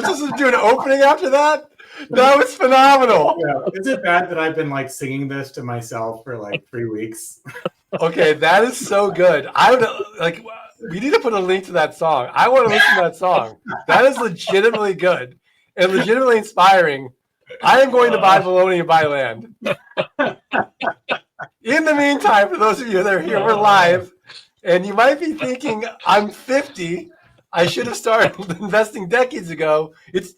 was supposed to do an opening after that? That was phenomenal. Yeah. Is it bad that I've been like singing this to myself for like 3 weeks? Okay, that is so good. I would like. We need to put a link to that song. I want to listen to that song. That is legitimately good and legitimately inspiring. I am going to buy bologna and buy land. In the meantime, for those of you that are here, we're live, and you might be thinking, "I'm 50. I should have started investing decades ago. It's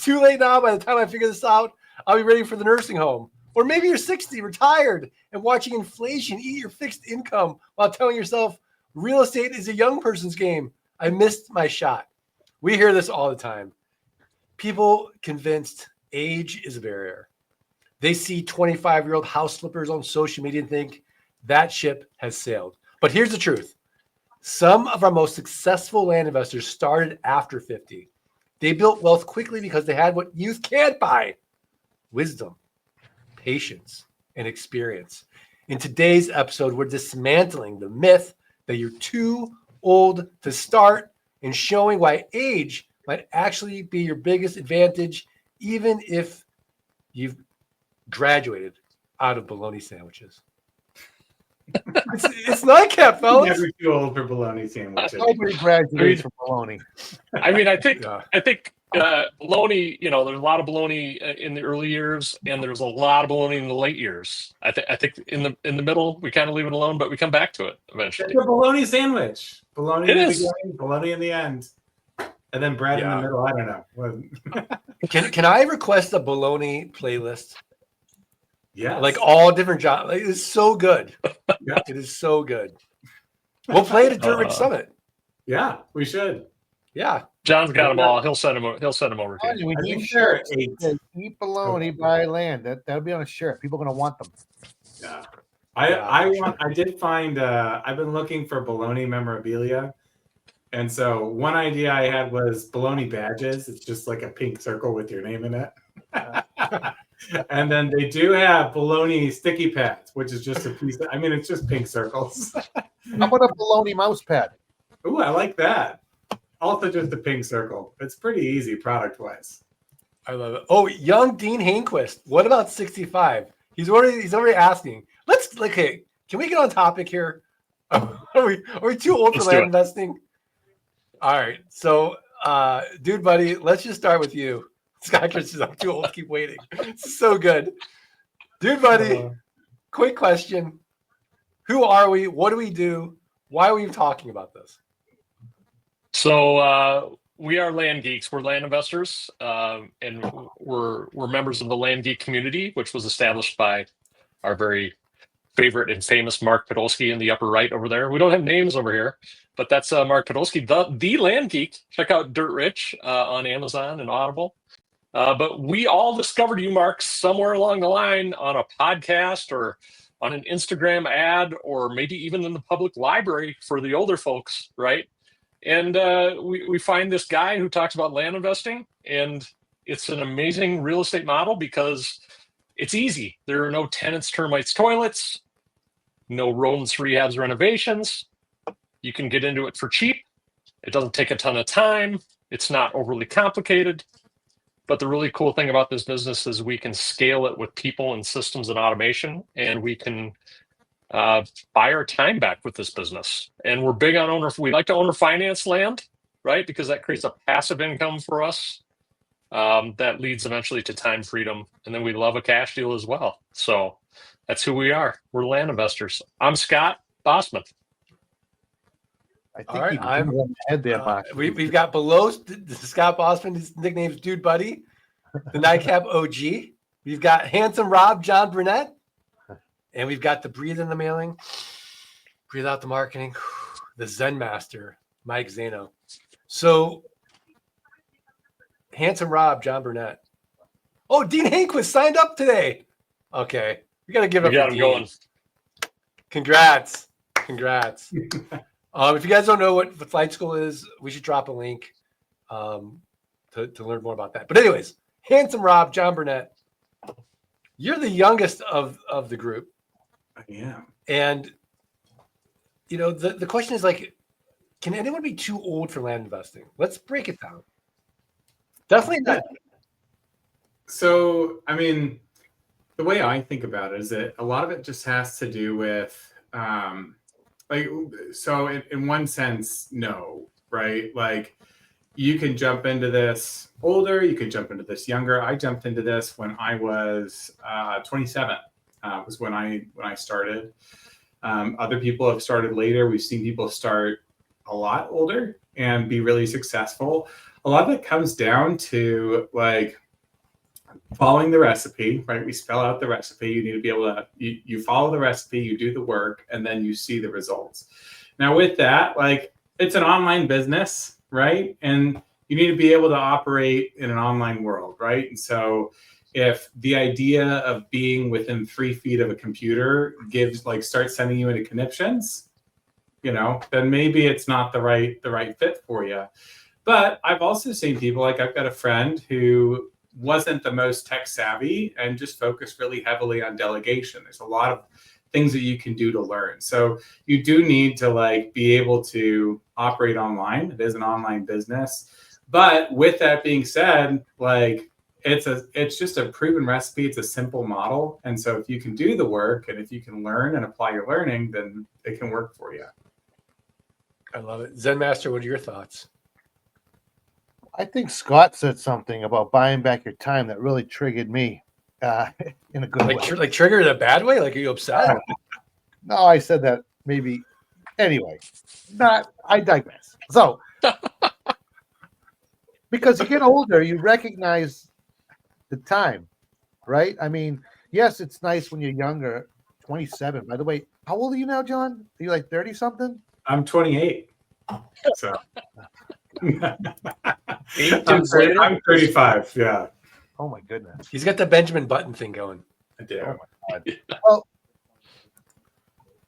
too late now. By the time I figure this out, I'll be ready for the nursing home." Or maybe you're 60, retired, and watching inflation eat your fixed income while telling yourself real estate is a young person's game. I missed my shot. We hear this all the time. People convinced age is a barrier. They see 25-year-old house flippers on social media and think that ship has sailed. But here's the truth. Some of our most successful land investors started after 50. They built wealth quickly because they had what youth can't buy: wisdom, patience, and experience. In today's episode, we're dismantling the myth that you're too old to start and showing why age might actually be your biggest advantage, even if you've graduated out of bologna sandwiches. It's nightcap, fellas. Never too old for bologna sandwiches. Nobody graduates from bologna. I mean, I think bologna, there's a lot of bologna in the early years, and there's a lot of bologna in the late years. I think in the middle, we kind of leave it alone, but we come back to it eventually. It's a bologna sandwich. Bologna It in the is. beginning, bologna in the end, and then bread in the middle. I don't know. Can I request a bologna playlist? Yeah, Like all different jobs. Like, it's so good. Yeah. It is so good. We'll play it at Dirt Rich Summit. Yeah, we should. Yeah. John's got them all. He'll send them over to you. We I need think shirts. they're 8. Eat bologna, buy land. That'll be on a shirt. People are gonna want them. Yeah. I did find I've been looking for bologna memorabilia. And so one idea I had was bologna badges. It's just like a pink circle with your name in it. And then they do have bologna sticky pads, which is just a piece of, it's just pink circles. How about a bologna mouse pad? Ooh, I like that. Also just a pink circle. It's pretty easy product wise. I love it. Oh, young Dean Hainquist. What about 65? He's already asking. Hey, can we get on topic here? Are we too old for land investing? All right. So, dude, buddy, let's just start with you. Scott Chris says, I'm too old to keep waiting. It's so good. Dude, buddy, quick question. Who are we? What do we do? Why are we talking about this? So we are Land Geeks. We're land investors, and we're members of the Land Geek community, which was established by our very favorite and famous Mark Podolsky in the upper right over there. We don't have names over here, but that's Mark Podolsky, the Land Geek. Check out Dirt Rich on Amazon and Audible. But we all discovered you, Mark, somewhere along the line on a podcast or on an Instagram ad, or maybe even in the public library for the older folks, right? And we find this guy who talks about land investing, and it's an amazing real estate model because it's easy. There are no tenants, termites, toilets, no rodents, rehabs, renovations. You can get into it for cheap. It doesn't take a ton of time. It's not overly complicated. But the really cool thing about this business is we can scale it with people and systems and automation, and we can buy our time back with this business. And we're big on owner. We like to owner finance land, right? Because that creates a passive income for us that leads eventually to time freedom. And then we love a cash deal as well. So that's who we are. We're land investors. I'm Scott Bossman. I think All right, I'm on the head there, Mark. We've got below Scott Bossman. His nickname's Dude Buddy, the Nightcap OG. We've got Handsome Rob, John Burnett, and we've got the Breathe in the Mailing, Breathe Out the Marketing, the Zen Master, Mike Zano. So, Handsome Rob, John Burnett. Oh, Dean Hainquist signed up today. Okay, we got to give it up for Dean. Going. Congrats. If you guys don't know what flight school is, we should drop a link to learn more about that. But anyways, Handsome Rob, John Burnett, you're the youngest of the group. I am. And, the question is can anyone be too old for land investing? Let's break it down. Definitely not. So, I mean, the way I think about it is that a lot of it just has to do with, like, so in one sense, no, right? Like, you can jump into this older, you could jump into this younger. I jumped into this when I was 27. Was when I started. Other people have started later. We've seen people start a lot older and be really successful. A lot of it comes down to like following the recipe, right? We spell out the recipe. You need to be able to, you follow the recipe, you do the work, and then you see the results. Now with that, like it's an online business, right? And you need to be able to operate in an online world, right? And so if the idea of being within 3 feet of a computer starts sending you into conniptions, then maybe it's not the right fit for you. But I've also seen people, like I've got a friend who wasn't the most tech savvy and just focused really heavily on delegation. There's a lot of things that you can do to learn. So you do need to be able to operate online. It is an online business. But with that being said, it's just a proven recipe. It's a simple model. And so if you can do the work and if you can learn and apply your learning, then it can work for you. I love it. Zen Master, what are your thoughts? I think Scott said something about buying back your time that really triggered me in a good way. Like trigger in a bad way? Like, are you upset? No, I said that maybe. Anyway, I digress. So, because you get older, you recognize the time, right? I mean, yes, it's nice when you're younger. 27. By the way, how old are you now, John? Are you like 30 something? I'm 28. So I'm 35. Yeah. Oh my goodness. He's got the Benjamin Button thing going. I do. Oh my God. Well,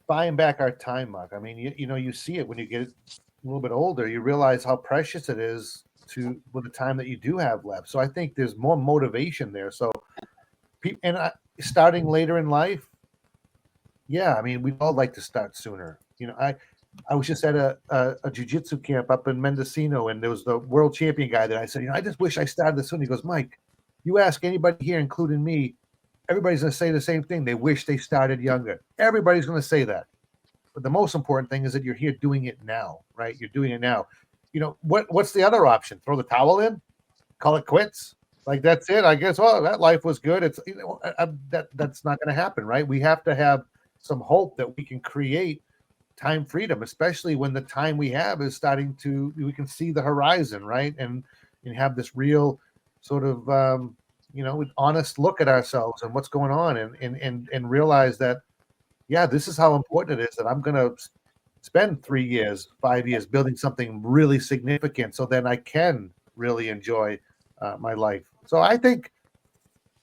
buying back our time, Mark. I mean, you see it when you get a little bit older. You realize how precious it is with the time that you do have left. So I think there's more motivation there. So, starting later in life, yeah, I mean, we'd all like to start sooner. I was just at a jiu-jitsu camp up in Mendocino, and there was the world champion guy there. I said, I just wish I started this soon. He goes, Mike, you ask anybody here, including me, everybody's going to say the same thing. They wish they started younger. Everybody's going to say that. But the most important thing is that you're here doing it now, right? You're doing it now. What's the other option? Throw the towel in? Call it quits? Like, that's it? I guess, well, that life was good. It's that's not going to happen, right? We have to have some hope that we can create time freedom, especially when the time we have is we can see the horizon, right? And have this real sort of, honest look at ourselves and what's going on and realize that, yeah, this is how important it is that I'm going to spend 3 years, 5 years building something really significant so then I can really enjoy my life. So I think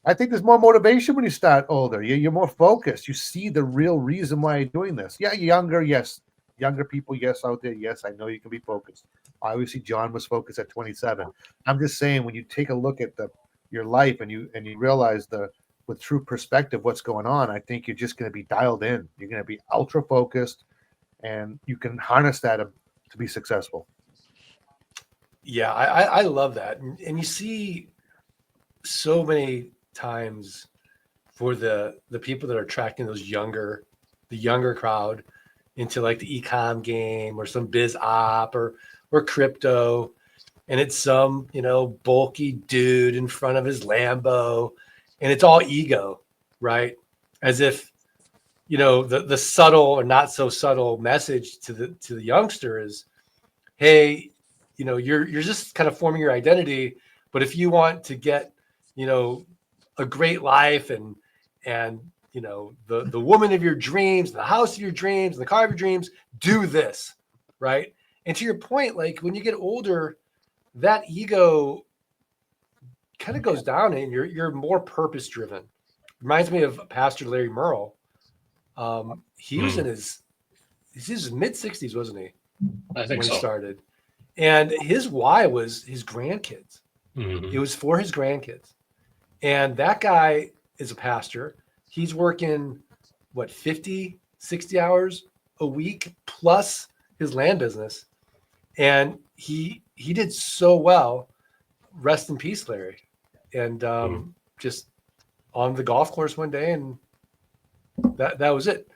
there's more motivation when you start older. You're more focused. You see the real reason why you're doing this. Yeah, younger, yes. Younger people, yes, out there, yes, I know you can be focused. Obviously, John was focused at 27. I'm just saying, when you take a look at your life and you realize with true perspective what's going on, I think you're just going to be dialed in. You're going to be ultra focused, and you can harness that to be successful. Yeah, I love that. And you see so many times for the people that are attracting the younger crowd into like the e-com game or some biz op or crypto, and it's some bulky dude in front of his Lambo, and it's all ego, right? As if the subtle or not so subtle message to the youngster is, hey, you're just kind of forming your identity, but if you want to get a great life and the woman of your dreams, the house of your dreams, the car of your dreams, do this, right? And to your point, like when you get older, that ego kind of goes down and you're more purpose driven. Reminds me of Pastor Larry Merle. He was in his mid 60s, wasn't he? I think when so. He started. And his why was his grandkids. Mm-hmm. It was for his grandkids. And that guy is a pastor. He's working 50, 60 hours a week plus his land business. And he did so well. rest in peace, Larry. And just on the golf course one day, and that was it.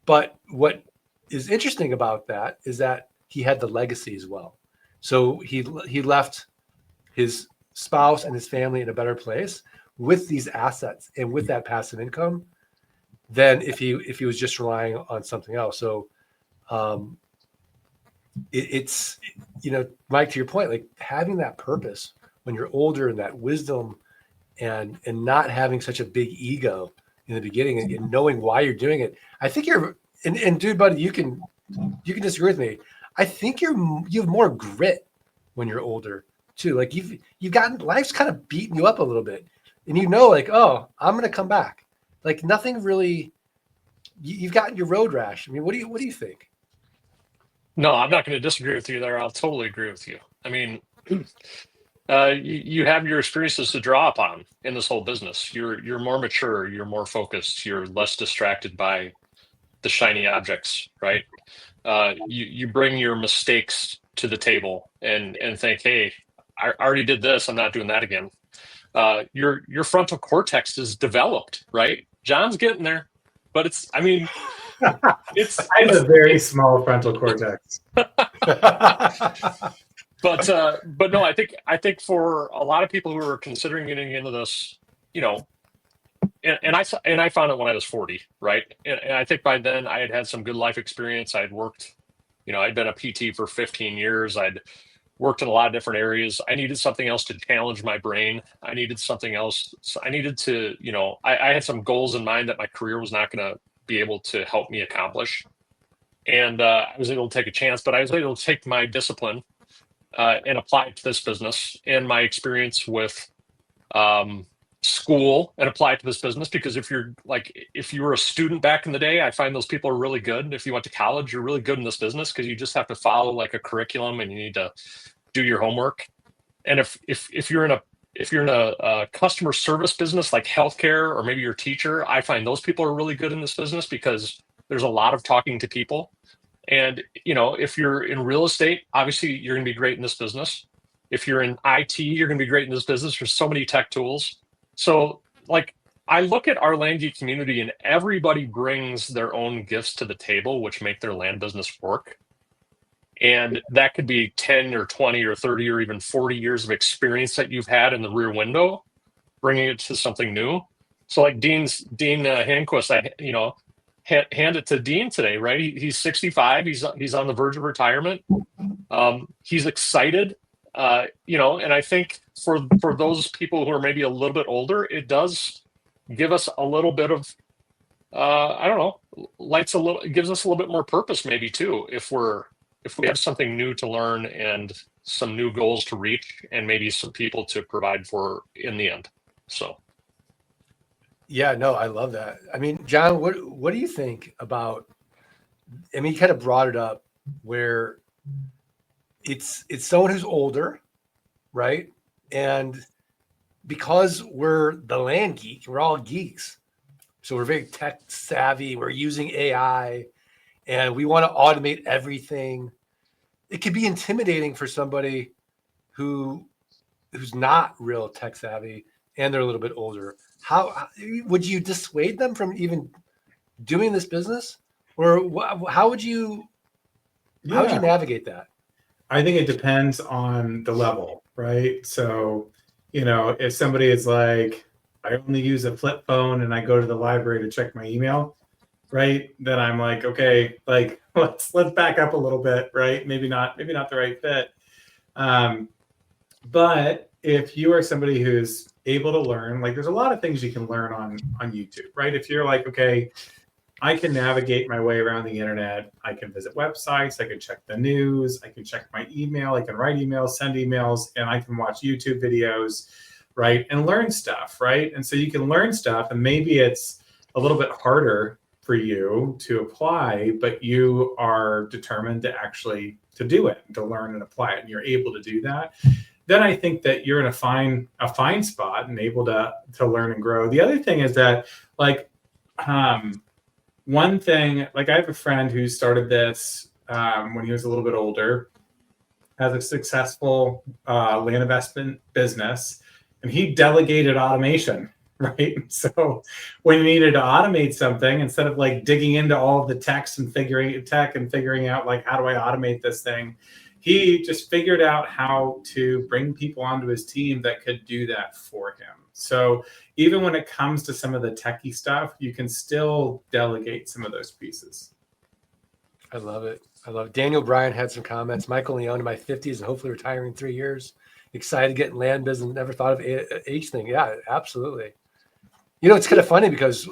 But what is interesting about that is that he had the legacy as well. So he left his spouse and his family in a better place with these assets and with that passive income than if he was just relying on something else. So it's, Mike, to your point, like having that purpose when you're older and that wisdom and not having such a big ego in the beginning and knowing why you're doing it. I think and dude, buddy, you can disagree with me. I think you have more grit when you're older too. Like you've gotten, life's kind of beating you up a little bit, and like, oh, I'm gonna come back. Like nothing really. You've gotten your road rash. I mean, what do you think? No, I'm not going to disagree with you there. I'll totally agree with you. I mean, you have your experiences to draw upon in this whole business. You're more mature. You're more focused. You're less distracted by the shiny objects, right? You bring your mistakes to the table and think, hey, I already did this. I'm not doing that again. Your frontal cortex is developed, right? John's getting there, but I have a very small frontal cortex. But no, I think for a lot of people who are considering getting into this, and I found it when I was 40, right? And I think by then I had some good life experience. I had worked, I'd been a PT for 15 years. I'd worked in a lot of different areas. I needed something else to challenge my brain. I needed something else. I needed to, I had some goals in mind that my career was not going to be able to help me accomplish. And I was able to take a chance, but I was able to take my discipline and apply it to this business and my experience with school and apply it to this business. Because if you were a student back in the day, I find those people are really good. And if you went to college, you're really good in this business because you just have to follow like a curriculum and you need to do your homework. And if you're in a customer service business like healthcare, or maybe you're a teacher, I find those people are really good in this business because there's a lot of talking to people. And, if you're in real estate, obviously you're going to be great in this business. If you're in IT, you're going to be great in this business. There's so many tech tools. So like I look at our Land Geek community and everybody brings their own gifts to the table, which make their land business work. And that could be 10 or 20 or 30 or even 40 years of experience that you've had in the rear window, bringing it to something new. So like Dean Hanquist, hand it to Dean today, right? He's 65. He's on the verge of retirement. He's excited, and I think for those people who are maybe a little bit older, it does give us a little bit of, gives us a little bit more purpose maybe too, if we have something new to learn and some new goals to reach and maybe some people to provide for in the end. So. Yeah, no, I love that. I mean, John, what do you think about, you kind of brought it up where it's someone who's older, right? And because we're the Land Geek, we're all geeks. So we're very tech savvy. We're using AI and we want to automate everything. It could be intimidating for somebody who's not real tech savvy and they're a little bit older. How would you dissuade them from even doing this business, or how would you navigate that? I think it depends on the level, right? So, if somebody is like, I only use a flip phone and I go to the library to check my email, right? Then I'm like, okay, like let's back up a little bit, right? Maybe not the right fit. But if you are somebody who's able to learn, like there's a lot of things you can learn on YouTube, right? If you're like, okay, I can navigate my way around the internet. I can visit websites. I can check the news. I can check my email. I can write emails, send emails, and I can watch YouTube videos, right? And learn stuff, right? And so you can learn stuff, and maybe it's a little bit harder for you to apply, but you are determined to actually to do it, to learn and apply it, and you're able to do that. Then I think that you're in a fine spot and able to learn and grow. The other thing is that one thing, like I have a friend who started this when he was a little bit older. has a successful land investment business, and he delegated automation, right? So when you needed to automate something, instead of like digging into all of the text and figuring out like, how do I automate this thing? He just figured out how to bring people onto his team that could do that for him. So even when it comes to some of the techie stuff, you can still delegate some of those pieces. I love it. I love it. Daniel Bryan had some comments. Michael Leone in my 50s and hopefully retiring in 3 years. Excited to get in land business. Never thought of age thing. Yeah, absolutely. You know, it's kind of funny because,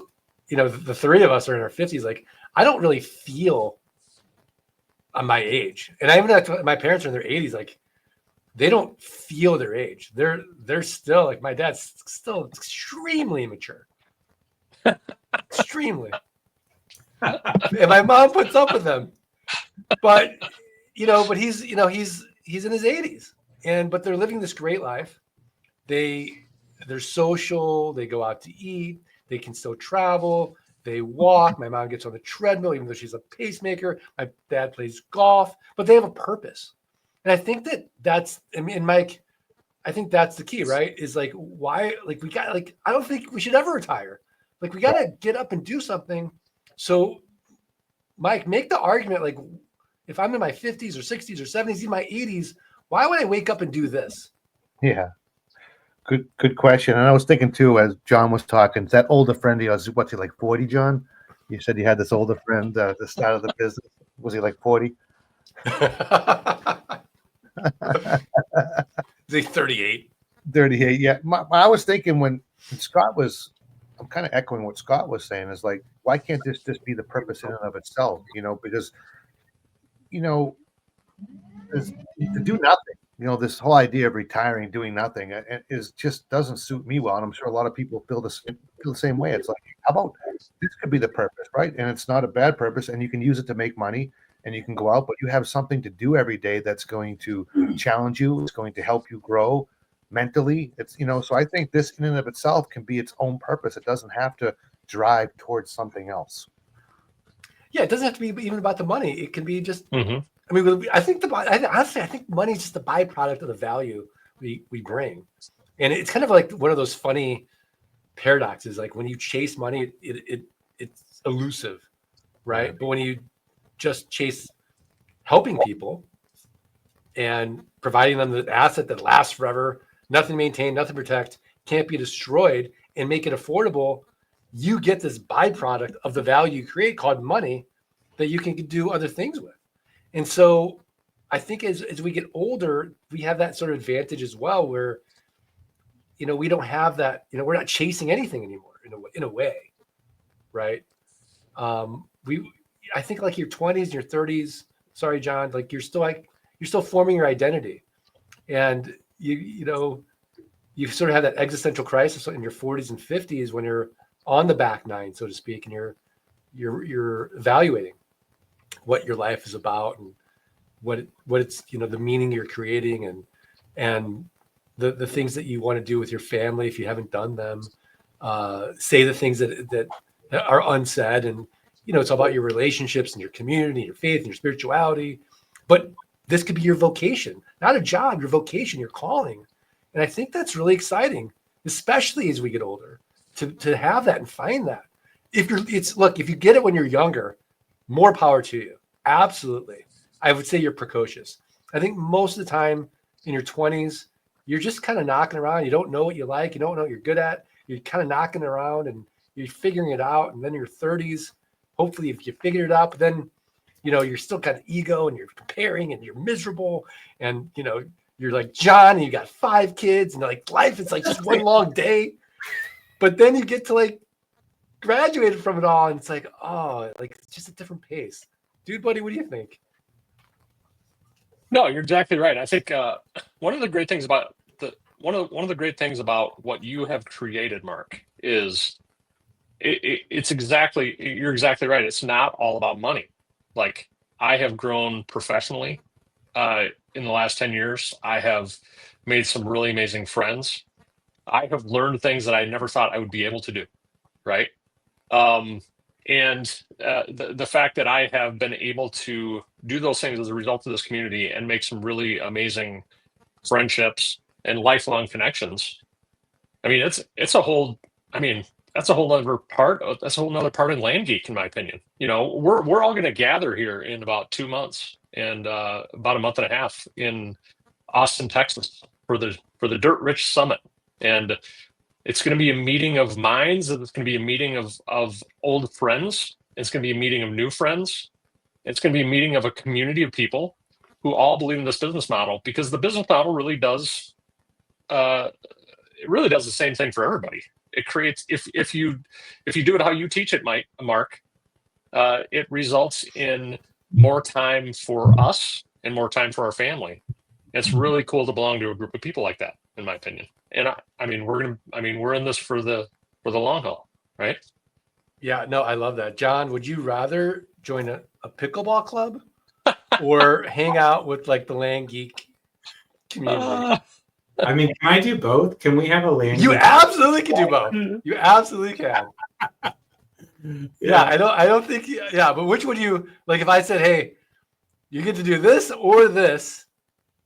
you know, the three of us are in our 50s. Like, I don't really feel on my age. And I even have my parents are in their 80s. Like, they don't feel their age. They're still like, my dad's still extremely immature. Extremely. And my mom puts up with them. But, you know, but he's in his 80s. But they're living this great life. They're social, they go out to eat, they can still travel, they walk. My mom gets on the treadmill, even though she's a pacemaker. My dad plays golf, but they have a purpose. And I think that's, I mean, Mike, I think that's the key, right? Is like, why, like, we got, like, I don't think we should ever retire. Like, we got to get up and do something. So, Mike, make the argument, like, if I'm in my 50s or 60s or 70s, even my 80s, why would I wake up and do this? Yeah. Good question. And I was thinking too, as John was talking, that older friend, what's he, like 40, John? You said you had this older friend at the start of the business. Was he like 40? Is he 38? 38, yeah. I was thinking when Scott was, I'm kind of echoing what Scott was saying, is like, why can't this just be the purpose in and of itself? You know, because, you know, to do nothing. You know, this whole idea of retiring, doing nothing, is just doesn't suit me well. And I'm sure a lot of people feel the same way. It's like, how about this could be the purpose, right? And it's not a bad purpose, and you can use it to make money, and you can go out, but you have something to do every day that's going to challenge you. It's going to help you grow mentally. It's, you know, so I think this in and of itself can be its own purpose. It doesn't have to drive towards something else. Yeah, it doesn't have to be even about the money. It can be just. I mean, I think honestly, I think money is just a byproduct of the value we bring, and it's kind of like one of those funny paradoxes. Like when you chase money, it's elusive, right? But when you just chase helping people and providing them the asset that lasts forever, nothing maintained, nothing protect, can't be destroyed, and make it affordable, you get this byproduct of the value you create called money that you can do other things with. And so I think as we get older, we have that sort of advantage as well, where, you know, we don't have that, you know, we're not chasing anything anymore in a way. Right. I think like your 20s and your 30s, sorry, John, like you're still forming your identity, and you know, you sort of have that existential crisis in your 40s and 50s when you're on the back nine, so to speak, and you're evaluating what your life is about and what it's, you know, the meaning you're creating and the things that you want to do with your family if you haven't done them, say the things that are unsaid, and, you know, it's all about your relationships and your community, your faith and your spirituality. But this could be your vocation, not a job, your vocation, your calling. And I think that's really exciting, especially as we get older, to have that and find that. If you get it when you're younger, more power to you. Absolutely. I would say you're precocious. I think most of the time in your 20s, you're just kind of knocking around. You don't know what you like. You don't know what you're good at. You're kind of knocking around and you're figuring it out. And then your 30s, hopefully if you figure it out, but then, you know, you're still kind of ego and you're preparing and you're miserable. And, you know, you're like John and you got 5 kids and like life is like just one long day. But then you get to like graduated from it all and it's like, oh, like it's just a different pace. Dude, buddy, what do you think? No, you're exactly right. I think one of the great things about one of the great things about what you have created, Mark, is you're exactly right. It's not all about money. Like, I have grown professionally in the last 10 years. I have made some really amazing friends. I have learned things that I never thought I would be able to do. Right. And the fact that I have been able to do those things as a result of this community and make some really amazing friendships and lifelong connections. I mean, it's a whole. I mean, that's a whole other part. That's a whole other part in Land Geek, in my opinion. You know, we're all going to gather here in about 2 months and about a month and a half in Austin, Texas, for the Dirt Rich Summit, and it's going to be a meeting of minds. It's going to be a meeting of old friends. It's going to be a meeting of new friends. It's going to be a meeting of a community of people who all believe in this business model, because the business model really does the same thing for everybody. It creates, if you do it how you teach it, Mark, it results in more time for us and more time for our family. It's really cool to belong to a group of people like that, in my opinion. And we're in this for the long haul, right? Yeah, no, I love that. John, would you rather join a pickleball club or hang out with like the Land Geek community? I mean, can I do both? Can we have a Land You Geek? absolutely can do both. You absolutely can. Yeah, I don't think. Yeah, but which would you like? If I said, "Hey, you get to do this or this,"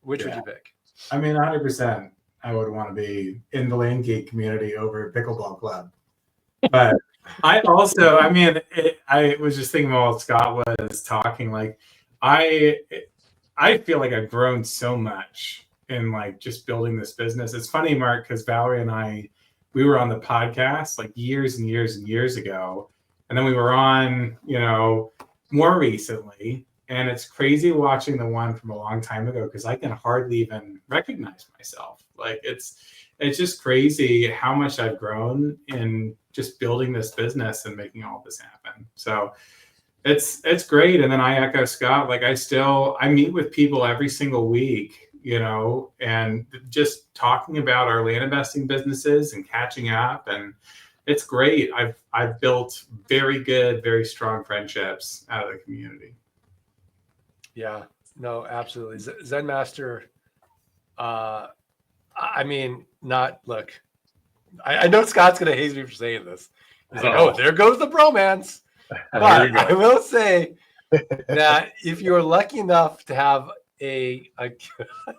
which would you pick? I mean, 100%. I would want to be in the Land Geek community over a pickleball club. But I also, I mean, I was just thinking while Scott was talking, like I feel like I've grown so much in like just building this business. It's funny, Mark, because Valerie and we were on the podcast like years and years and years ago. And then we were on, more recently. And it's crazy watching the one from a long time ago, because I can hardly even recognize myself. Like it's just crazy how much I've grown in just building this business and making all this happen. So it's great. And then I echo Scott, like I meet with people every single week, and just talking about our land investing businesses and catching up, and it's great. I've built very good, very strong friendships out of the community. Yeah, no, absolutely. Zen Master. I mean, look. I know Scott's gonna hate me for saying this. He's like, "Oh, there goes the bromance." But I will say that if you're lucky enough to have a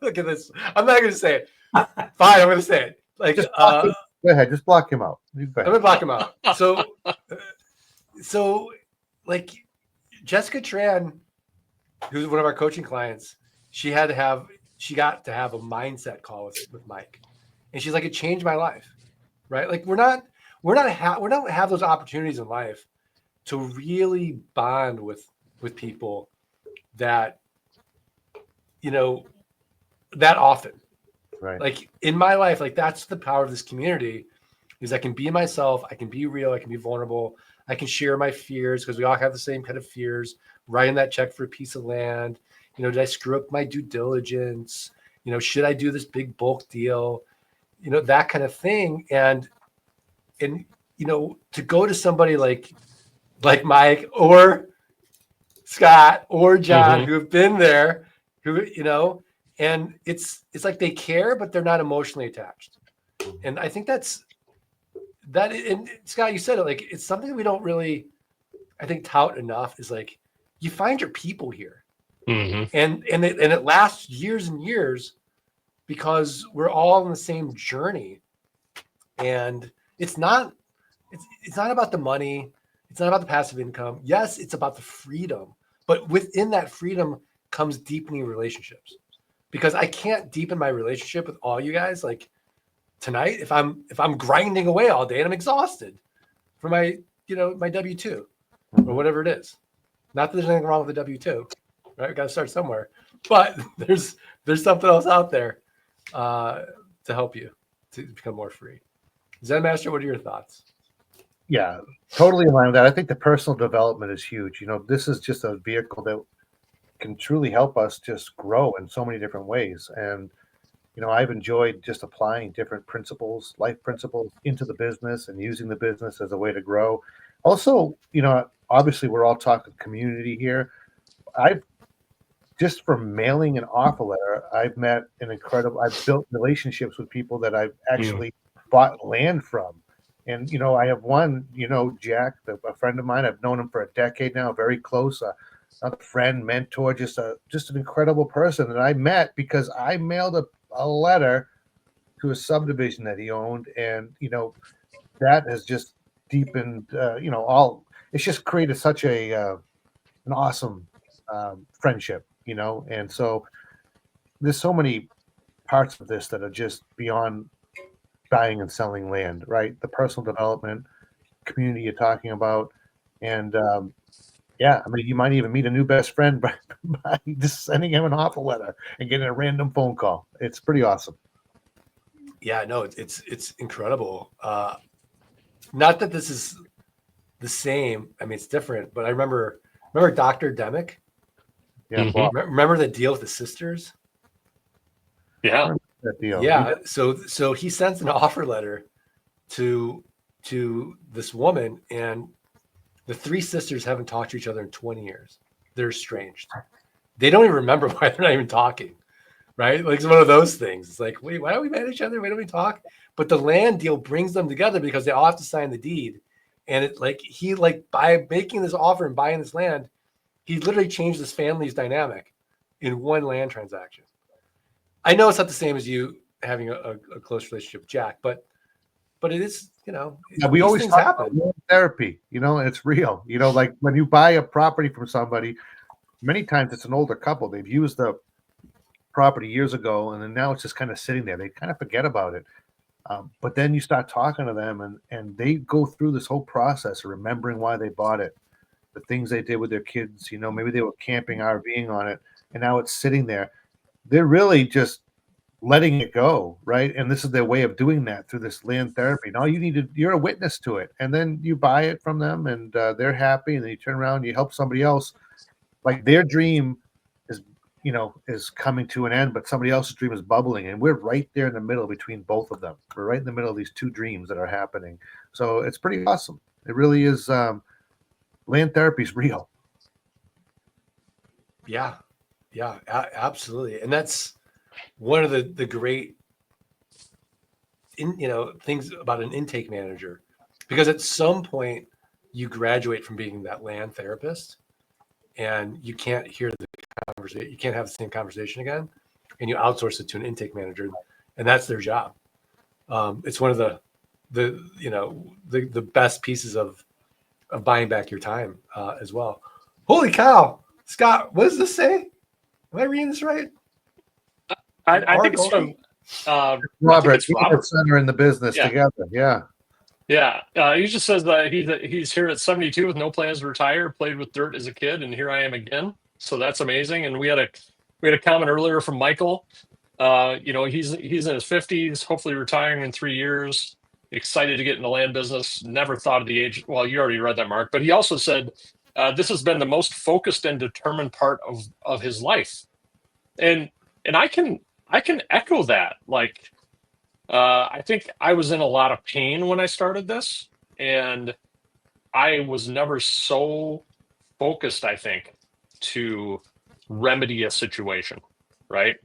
look at this, I'm not gonna say it. Fine, I'm gonna say it. Like, go ahead, just block him out. I'm gonna block him out. So, like, Jessica Tran, who's one of our coaching clients, she got to have a mindset call with Mike, and she's like, it changed my life, right? Like we don't have those opportunities in life to really bond with people that that often, right? Like in my life, like that's the power of this community, is I can be myself, I can be real, I can be vulnerable, I can share my fears, because we all have the same kind of fears. Writing that check for a piece of land, did I screw up my due diligence? Should I do this big bulk deal? That kind of thing. And to go to somebody like Mike or Scott or John, who have been there, and it's like they care, but they're not emotionally attached. And I think that. And Scott, you said it, like it's something we don't really, I think, tout enough, is like you find your people here, and it lasts years and years, because we're all on the same journey, and it's not about the money, it's not about the passive income. Yes, it's about the freedom, but within that freedom comes deepening relationships, because I can't deepen my relationship with all you guys like tonight if I'm grinding away all day and I'm exhausted for my my W-2 or whatever it is. Not that there's anything wrong with the W-2, right? We got to start somewhere, but there's something else out there to help you to become more free. Zen Master, what are your thoughts? Yeah, totally in line with that. I think the personal development is huge. This is just a vehicle that can truly help us just grow in so many different ways. And I've enjoyed just applying different principles, life principles, into the business and using the business as a way to grow. Also, obviously we're all talking community here. Just from mailing an offer letter, I've built relationships with people that I've actually bought land from, And, I have one, Jack, a friend of mine. I've known him for a decade now, very close, a friend, mentor, just an incredible person that I met because I mailed a letter to a subdivision that he owned. And, that has just deepened, it's just created such an awesome friendship, and so there's so many parts of this that are just beyond buying and selling land, right? The personal development community you're talking about. And yeah, I mean, you might even meet a new best friend by just sending him an offer letter and getting a random phone call. It's pretty awesome. Yeah, no, it's incredible. Not that this is the same. I mean, it's different, but I remember Dr. Demick. Yeah, Mhm. Remember the deal with the sisters? Yeah. that deal. Yeah. So he sends an offer letter to this woman, and the three sisters haven't talked to each other in 20 years. They're estranged. They don't even remember why they're not even talking. Right? Like it's one of those things. It's like, wait, why don't we met each other? Why don't we talk? But the land deal brings them together because they all have to sign the deed. And it by making this offer and buying this land, he literally changed this family's dynamic in one land transaction. I know it's not the same as you having a close relationship with Jack, but it is, Yeah, we these always things talk happen. about land therapy, and it's real. Like when you buy a property from somebody, many times it's an older couple. They've used the property years ago, and then now it's just kind of sitting there. They kind of forget about it. But then you start talking to them, and they go through this whole process of remembering why they bought it, the things they did with their kids. Maybe they were camping, RVing on it, and now it's sitting there. They're really just letting it go, right? And this is their way of doing that through this land therapy. Now you're a witness to it, and then you buy it from them, and they're happy, and then you turn around and you help somebody else. Like their dream is coming to an end, but somebody else's dream is bubbling, and we're right there in the middle between both of them. We're right in the middle of these two dreams that are happening. So it's pretty awesome. It really is. Land therapy is real. Yeah, absolutely. And that's one of the great things about an intake manager, because at some point you graduate from being that land therapist and you can't hear the conversation, you can't have the same conversation again, and you outsource it to an intake manager, and that's their job. It's one of the best pieces of buying back your time as well. Holy cow, Scott, what does this say? Am I reading this right? I think it's from Robert, it's Robert. Center in the business together. Yeah. Yeah, he just says that he's here at 72 with no plans to retire. Played with dirt as a kid, and here I am again. So that's amazing. And we had a comment earlier from Michael. He's in his 50s, hopefully retiring in 3 years. Excited to get in the land business. Never thought of the age. Well, you already read that, Mark. But he also said this has been the most focused and determined part of his life, and I can echo that. Like. I think I was in a lot of pain when I started this, and I was never so focused, I think, to remedy a situation, right?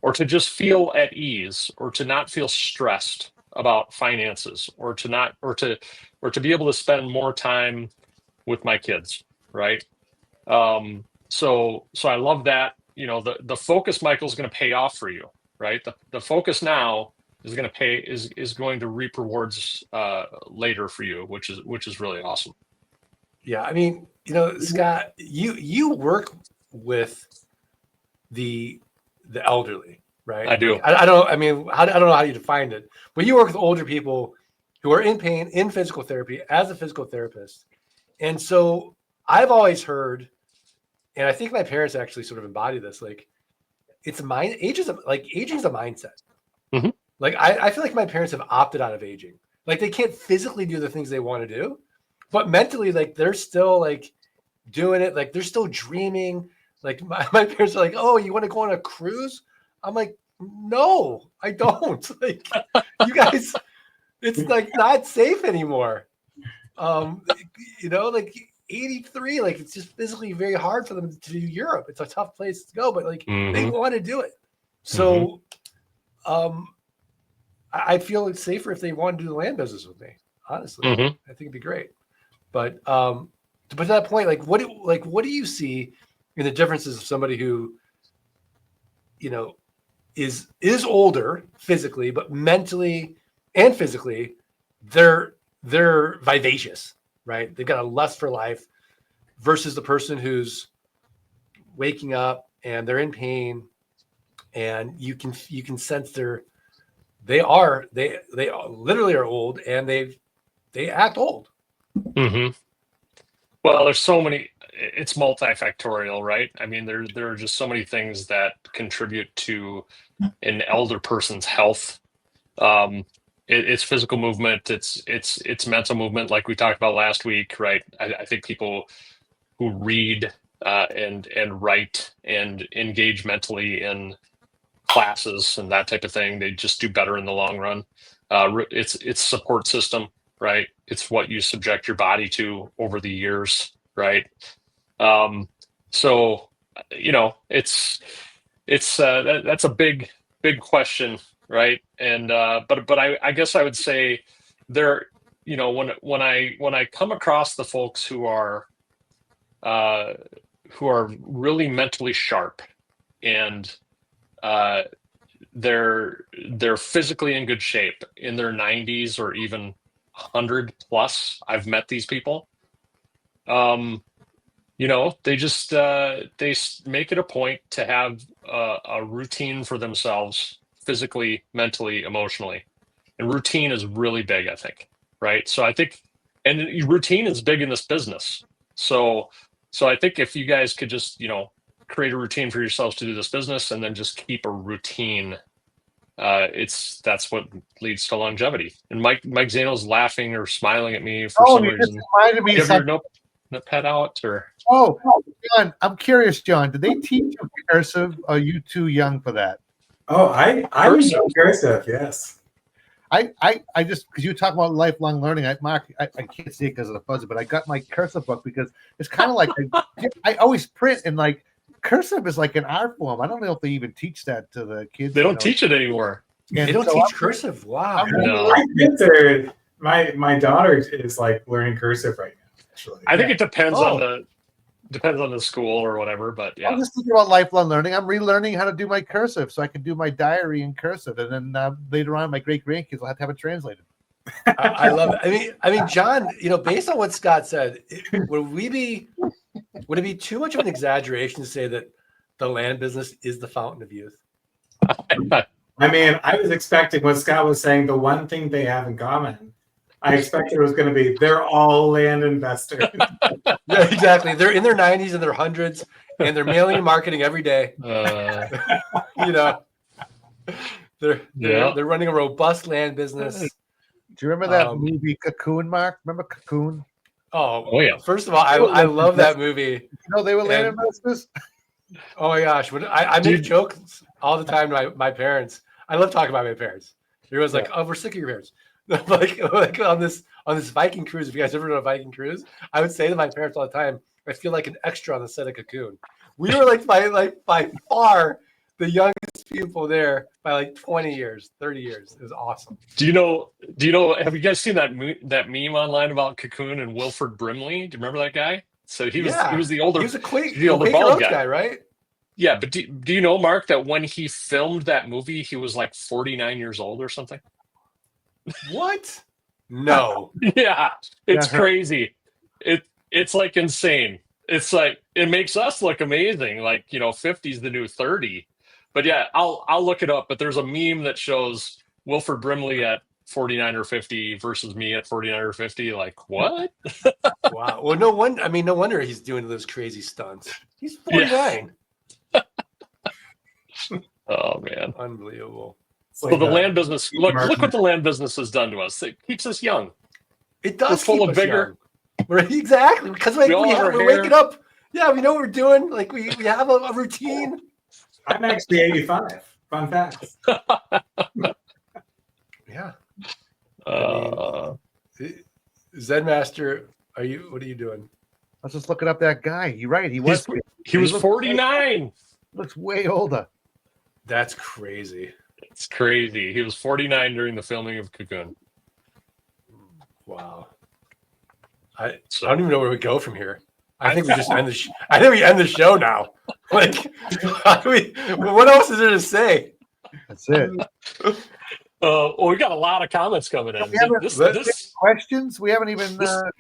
Or to just feel at ease, or to not feel stressed about finances, or to be able to spend more time with my kids, right? So I love that. The focus, Michael's going to pay off for you, right? The focus now is going to is going to reap rewards later for you, which is really awesome. Yeah, I mean, Scott, you work with the elderly, right? I do. I don't. I mean, I don't know how you define it, but you work with older people who are in pain in physical therapy as a physical therapist, and so I've always heard, and I think my parents actually sort of embody this. Like, aging is a mindset. Mm-hmm. Like I feel like my parents have opted out of aging. Like they can't physically do the things they want to do, but mentally, like they're still like doing it. Like they're still dreaming. Like my parents are like, "Oh, you want to go on a cruise?" I'm like, "No, I don't." Like you guys, it's like not safe anymore. Like 83, like it's just physically very hard for them to do Europe. It's a tough place to go, but like they want to do it. So, I feel it's safer if they want to do the land business with me. Honestly, Mhm. I think it'd be great. But to that point, like what do you see in the differences of somebody who, is older physically, but mentally and physically, they're vivacious, right? They've got a lust for life, versus the person who's waking up and they're in pain, and you can sense they literally are old, and they act old. Mhm. Well, there's so many. It's multifactorial, right? I mean, there are just so many things that contribute to an elder person's health. It's physical movement. It's mental movement, like we talked about last week, right? I think people who read and write and engage mentally in classes and that type of thing, they just do better in the long run. It's support system, right? It's what you subject your body to over the years, right? So that's a big question, right? And but I guess I would say there, when I come across the folks who are really mentally sharp, and they're physically in good shape in their 90s or even 100 plus. I've met these people. They just they make it a point to have a routine for themselves, physically, mentally, emotionally, and routine is really big, I think, right? So I think, and routine is big in this business. So I think if you guys could just create a routine for yourselves to do this business, and then just keep a routine, that's what leads to longevity. And Mike Zano's laughing or smiling at me for some you just reason. reminded me You of have your something. notepad out, or? Oh, John, I'm curious, John. Did they teach you cursive? Or are you too young for that? Oh, I use cursive. Yes. I just, because you talk about lifelong learning, Mark, I can't see it because of the fuzzy, but I got my cursive book because it's kind of like I always print, and like cursive is like an art form. I don't know if they even teach that to the kids. They don't teach it anymore. And They don't so teach cursive. Wow. No. My daughter is like learning cursive right now. Actually, I think it depends Oh. on the school or whatever, but yeah. I'm just thinking about lifelong learning. I'm relearning how to do my cursive so I can do my diary in cursive, and then later on, my great grandkids will have to have it translated. I love it. I mean, John, based on what Scott said, would it be too much of an exaggeration to say that the land business is the fountain of youth? I mean, I was expecting what Scott was saying. The one thing they have in common, I expected it was going to be they're all land investors. Yeah, exactly. They're in their 90s and their hundreds, and they're mailing and marketing every day. They're running a robust land business. Do you remember that movie Cocoon, Mark? Remember Cocoon? Oh yeah. First of all, I love that movie. They were land investors. Oh my gosh, I make jokes all the time to my parents. I love talking about my parents. Everyone's like, "Oh, we're sick of your parents." like on this Viking cruise. If you guys ever done a Viking cruise, I would say to my parents all the time, "I feel like an extra on the set of Cocoon." We were by far the youngest people there by like 20 years, 30 years. It was awesome. Do you know? Have you guys seen that meme online about Cocoon and Wilford Brimley? Do you remember that guy? So he was the older. He was the older Quaker bald Oats guy, right? Yeah, but do you know, Mark, that when he filmed that movie, he was like 49 years old or something? What? No. Yeah, it's crazy. It's like insane. It's like it makes us look amazing. Like 50 is the new 30. But yeah, I'll look it up. But there's a meme that shows Wilford Brimley at 49 or 50 versus me at 49 or 50. Like what? Wow. Well, no wonder he's doing those crazy stunts. He's 49. Oh man, unbelievable. So the land business. Look what the land business has done to us. It keeps us young. It does. We're full of vigor. Exactly, because we're waking up. Yeah, we know what we're doing. Like we have a routine. I'm actually 85. Fun fact. Yeah. Zen Master, what are you doing? I was just looking up that guy. You're right. He was 49. Looks way older. That's crazy. It's crazy. He was 49 during the filming of Cocoon. Wow. I don't even know where we go from here. I think we just end the. I think we end the show now. Like, how do we? What else is there to say? That's it. Well, we got a lot of comments coming in. This Questions? We haven't even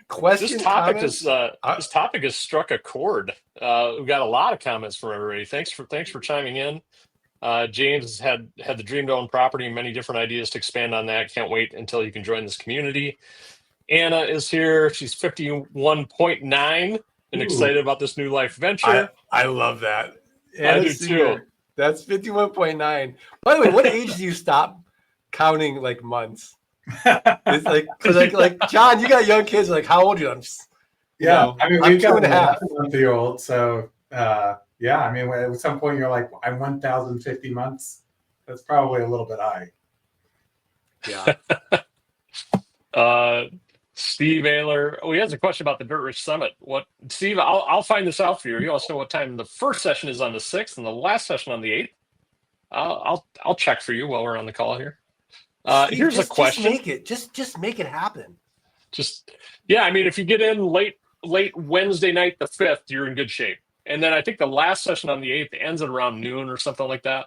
Question. topic comments? this topic has struck a chord. We've got a lot of comments from everybody. Thanks for chiming in. James had the dream to own property and many different ideas to expand on that. Can't wait until you can join this community. Anna is here. She's 51.9 and excited about this new life venture. I love that. I do too. That's 51.9. By the way, what age do you stop counting like months? It's like, because like John, you got young kids. Like, how old are you? I mean, I'm we've got 2.5. 1-month-old, so yeah. I mean, at some point you're like, I'm 1,050 months. That's probably a little bit high. Yeah. Steve Ayler. Oh, he has a question about the Dirt Rich Summit. What, Steve? I'll find this out for you. You also know what time the first session is on the 6th and the last session on the 8th. I'll check for you while we're on the call here. Steve, here's a question. Just make it happen. I mean, if you get in late Wednesday night, the 5th, you're in good shape. And then I think the last session on the 8th ends at around noon or something like that.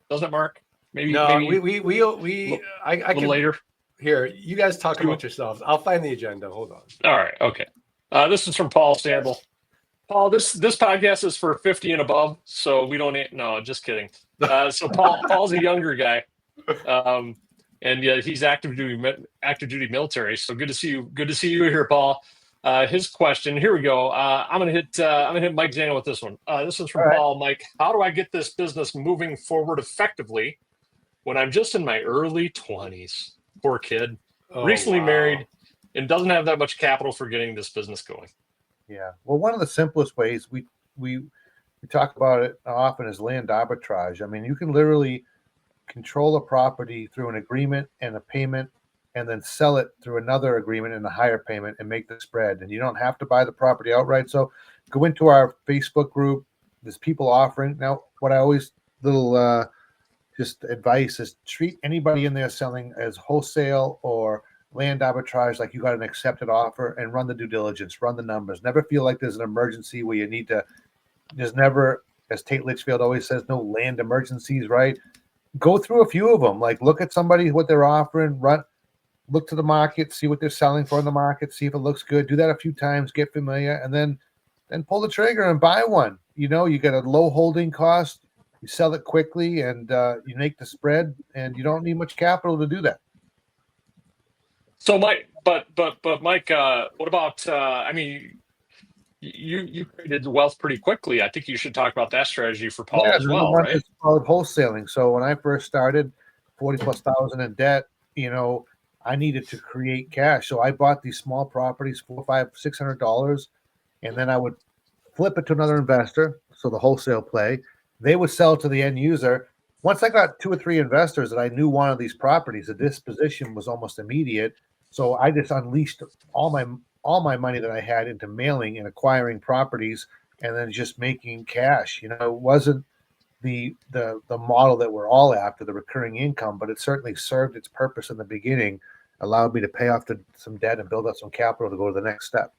Doesn't it, Mark? Maybe No, maybe I can later. Here, you guys talk about yourselves. I'll find the agenda. Hold on. All right. Okay. This is from Paul Sandel. Paul, this podcast is for 50 and above, so we don't. No, just kidding. So Paul's a younger guy, and yeah, he's active duty military. So good to see you. Good to see you here, Paul. His question. Here we go. I'm gonna hit Mike Zano with this one. This is from Paul. Mike, how do I get this business moving forward effectively when I'm just in my early 20s? Poor kid. Recently married and doesn't have that much capital for getting this business going. Yeah. Well, one of the simplest ways we talk about it often is land arbitrage. I mean, you can literally control a property through an agreement and a payment, and then sell it through another agreement and a higher payment and make the spread. And you don't have to buy the property outright. So go into our Facebook group. There's people offering. Now, what I always just advice is treat anybody in there selling as wholesale or land arbitrage like you got an accepted offer, and run the due diligence, run the numbers. Never feel like there's an emergency where you need to. There's never, as Tate Litchfield always says, no land emergencies, right? Go through a few of them. Like, look at somebody, what they're offering, look to the market, see what they're selling for in the market, see if it looks good. Do that a few times, get familiar, and then pull the trigger and buy one. You know, you get a low holding cost. You sell it quickly, and you make the spread, and you don't need much capital to do that. So, Mike, but Mike, what about? I mean, you created wealth pretty quickly. I think you should talk about that strategy for Paul as well, right? It's called wholesaling. So when I first started, 40,000+ in debt, you know, I needed to create cash. So I bought these small properties, $400, $500, $600, and then I would flip it to another investor. So the wholesale play. They would sell to the end user. Once I got 2 or 3 investors that I knew wanted these properties, the disposition was almost immediate. So I just unleashed all my money that I had into mailing and acquiring properties, and then just making cash. You know, it wasn't the model that we're all after, the recurring income, but it certainly served its purpose in the beginning, allowed me to pay off some debt and build up some capital to go to the next step.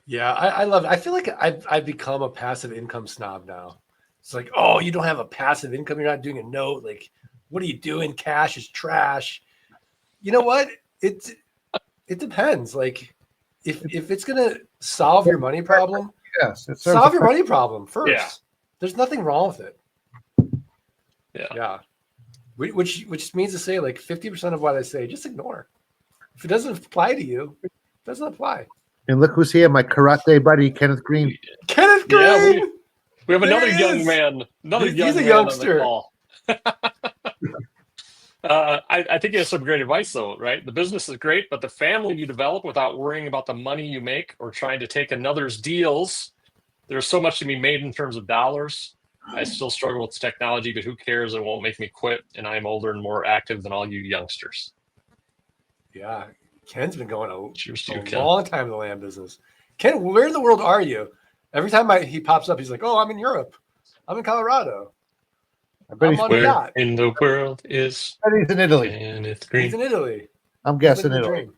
Yeah, I love it. I feel like I've become a passive income snob now. It's like, oh, you don't have a passive income. You're not doing a note. Like, what are you doing? Cash is trash. You know what? It depends. Like, if it's gonna solve your money problem, yes, solve your money problem first. Yeah. There's nothing wrong with it. Yeah. Which means to say, like, 50% of what I say, just ignore. If it doesn't apply to you, it doesn't apply. And look who's here, my karate buddy, Kenneth Green. Kenneth Green. Yeah, we have another young man. He's a youngster. On the call. I think he has some great advice, though, right? The business is great, but the family you develop without worrying about the money you make or trying to take another's deals, there's so much to be made in terms of dollars. I still struggle with technology, but who cares? It won't make me quit, and I'm older and more active than all you youngsters. Yeah, Ken's been going a Ken. long time in the land business. Ken, where in the world are you? Every time he pops up, he's like, "Oh, I'm in Europe. I'm in Colorado. I'm on a yacht." In the world is he's in Italy. Kenneth Green. He's in Italy. I'm guessing Living the Italy. dream.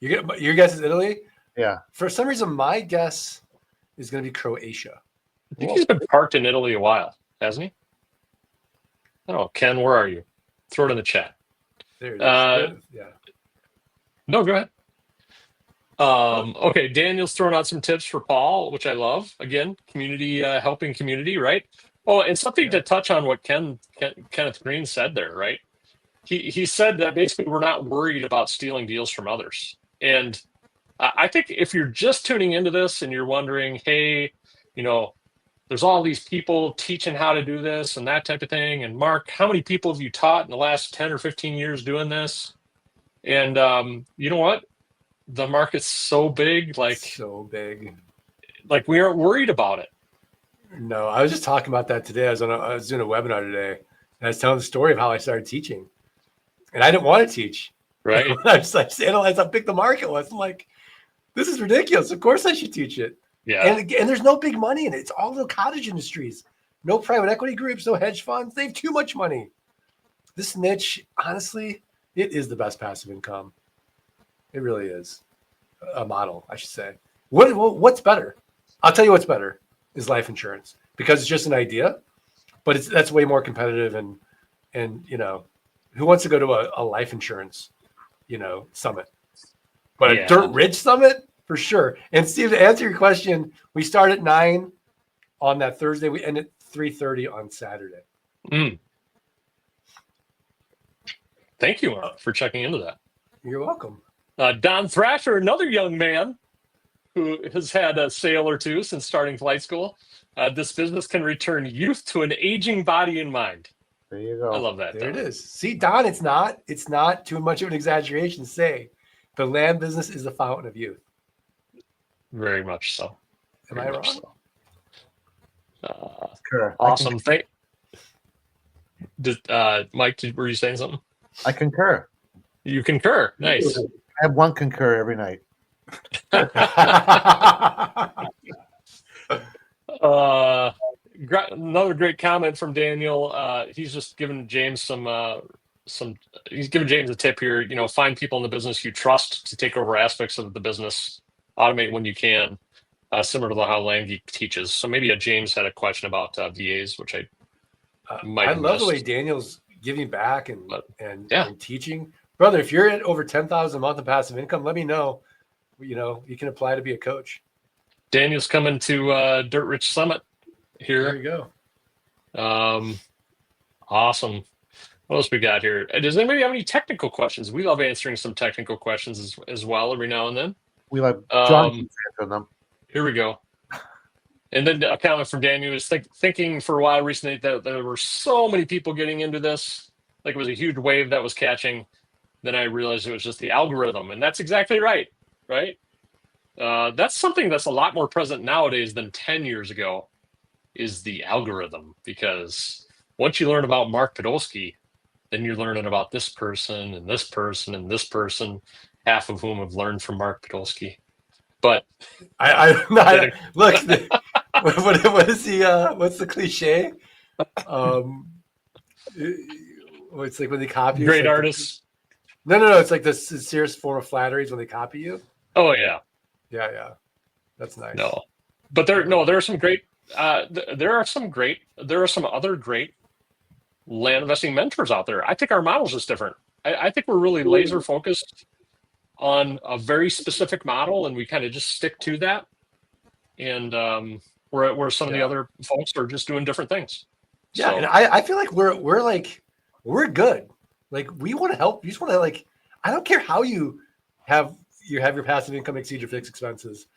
Your guess is Italy? Yeah. For some reason, my guess is going to be Croatia. I think he's been parked in Italy a while, hasn't he? Oh, Ken, where are you? Throw it in the chat. There it is. Yeah. No, go ahead. Okay, Daniel's throwing out some tips for Paul, which I love. Again, community helping community, right? Oh, and something to touch on what Kenneth Green said there, right? He said that basically we're not worried about stealing deals from others. And I think if you're just tuning into this and you're wondering, hey, there's all these people teaching how to do this and that type of thing. And Mark, how many people have you taught in the last 10 or 15 years doing this? And you know what? The market's so big, like we aren't worried about it. No, I was just talking about that today. I was doing a webinar today, and I was telling the story of how I started teaching, and I didn't want to teach. Right? I just analyzed how big the market was. I'm like, this is ridiculous. Of course, I should teach it. Yeah. And there's no big money in it. It's all little cottage industries. No private equity groups. No hedge funds. They have too much money. This niche, honestly, it is the best passive income. It really is a model, I should say. What's better? I'll tell you what's better is life insurance, because it's just an idea, but that's way more competitive. And who wants to go to a life insurance, summit? But a dirt rich summit for sure. And Steve, to answer your question, we start at 9 on that Thursday. We end at 3:30 on Saturday. Thank you, Mark, for checking into that. You're welcome. Don Thrasher, another young man who has had a sale or two since starting flight school. This business can return youth to an aging body and mind. There you go. I love that. There it is. See, Don, it's not too much of an exaggeration to say the land business is the fountain of youth. Very much so. Am I wrong? So. Sure. Awesome. Mike, were you saying something? I concur. You concur. Nice. I have one concur every night. Another great comment from Daniel. He's just giving James he's giving James a tip here. Find people in the business you trust to take over aspects of the business. Automate when you can, similar to how Land Geek teaches. So maybe James had a question about VAs, which I might have love missed. the way Daniel's giving back and teaching. Brother, if you're at over 10,000 a month of passive income, let me know. You can apply to be a coach. Daniel's coming to Dirt Rich Summit here. There you go. Awesome. What else we got here? Does anybody have any technical questions? We love answering some technical questions as well every now and then. We like John answering them. Here we go. And then a comment from Daniel is thinking for a while recently that there were so many people getting into this, like it was a huge wave that was catching. Then I realized it was just the algorithm, and that's exactly right. Right? That's something that's a lot more present nowadays than 10 years ago, is the algorithm. Because once you learn about Mark Podolsky, then you're learning about this person and this person and this person, half of whom have learned from Mark Podolsky. But look, what is what's the cliche? It's like when they copy great artists. No. It's like the sincerest form of flattery is when they copy you. Oh yeah. Yeah. That's nice. No, but there are some great. There are some other great land investing mentors out there. I think our model's just different. I think we're really laser focused on a very specific model, and we kind of just stick to that. And where some of the other folks are just doing different things. Yeah, so, and I feel like we're good. Like, we want to help. You just want to, I don't care how you have your passive income exceed your fixed expenses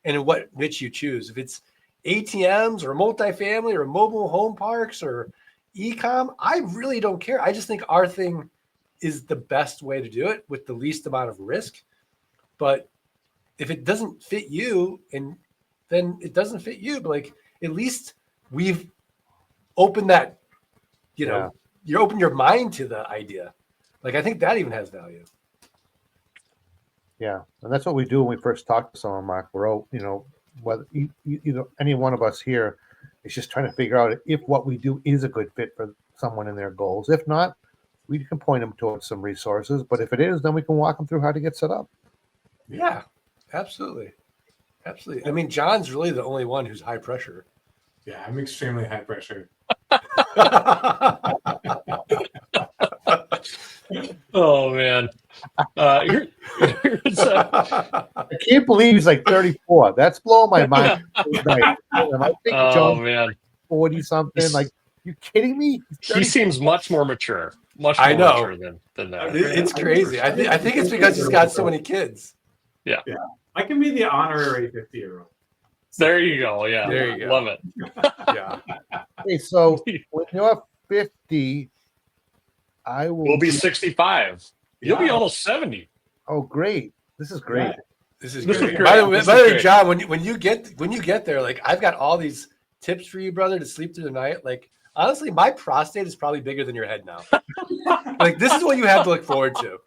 and in what niche you choose. If it's ATMs or multifamily or mobile home parks or e-com, I really don't care. I just think our thing is the best way to do it with the least amount of risk. But if it doesn't fit you, and then it doesn't fit you, but at least we've opened that, you open your mind to the idea. I think that even has value. Yeah, and that's what we do when we first talk to someone, Mark. We're all, whether any one of us here is just trying to figure out if what we do is a good fit for someone and their goals. If not, we can point them towards some resources. But if it is, then we can walk them through how to get set up. Yeah, absolutely. Absolutely. I mean, John's really the only one who's high pressure. Yeah, I'm extremely high pressure. Oh man. Here's I can't believe he's like 34. That's blowing my mind. I think oh John's man. 40 something. Like, you kidding me? He's He 34. seems much more mature. Much I more know. mature than that. It's crazy. I think it's because he's got so many kids. Yeah, I can be the honorary 50-year-old. There you go. Yeah. There you go. Love it. Yeah. Hey, so when you're 50, I will We'll be 65. You'll be Yeah. almost 70. Oh, great! This is great. This is This is great. great. By the way, This is great. John, when you get there, like I've got all these tips for you, brother, to sleep through the night. Like honestly, my prostate is probably bigger than your head now. Like this is what you have to look forward to,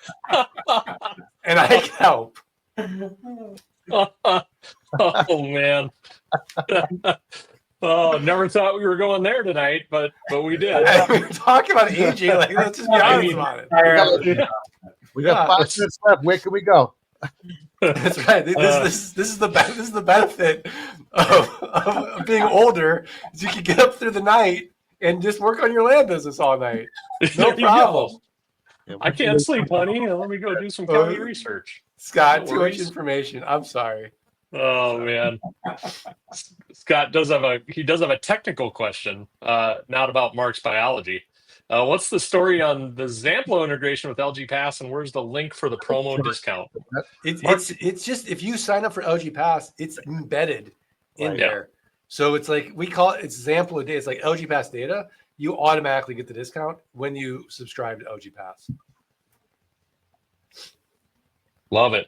and I can help. Oh man. Oh, never thought we were going there tonight, but we did. We're talking about aging. Like let's just be honest about it. We got Yeah. 5 minutes left. Where can we go? That's right. This is the benefit of being older is you can get up through the night and just work on your land business all night. No There you problem. go. I can't sleep, honey. Let me go do some county reseat. Scott, No too much worries. information. I'm sorry. Oh man. Scott does have a technical question, not about Mark's biology. What's the story on the Zamplo integration with LG Pass, and where's the link for the promo discount? It's just if you sign up for LG Pass, it's embedded in Right. there. So it's like we call it's Zamplo data. It's like LG Pass data. You automatically get the discount when you subscribe to LG Pass. Love it.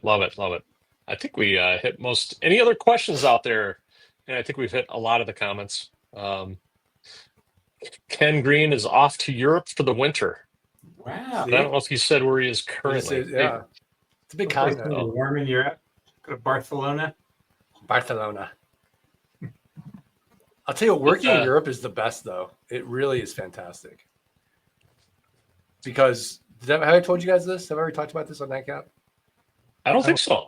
I think we hit most. Any other questions out there? And I think we've hit a lot of the comments. Ken Green is off to Europe for the winter. Wow. I don't know if he said where he is currently. Yeah, it's a big Place continent. warm in Europe. Go to Barcelona. Barcelona. I'll tell you what, working in Europe is the best, though. It really is fantastic. Because have I told you guys this? Have I already talked about this on Nightcap? I don't think so.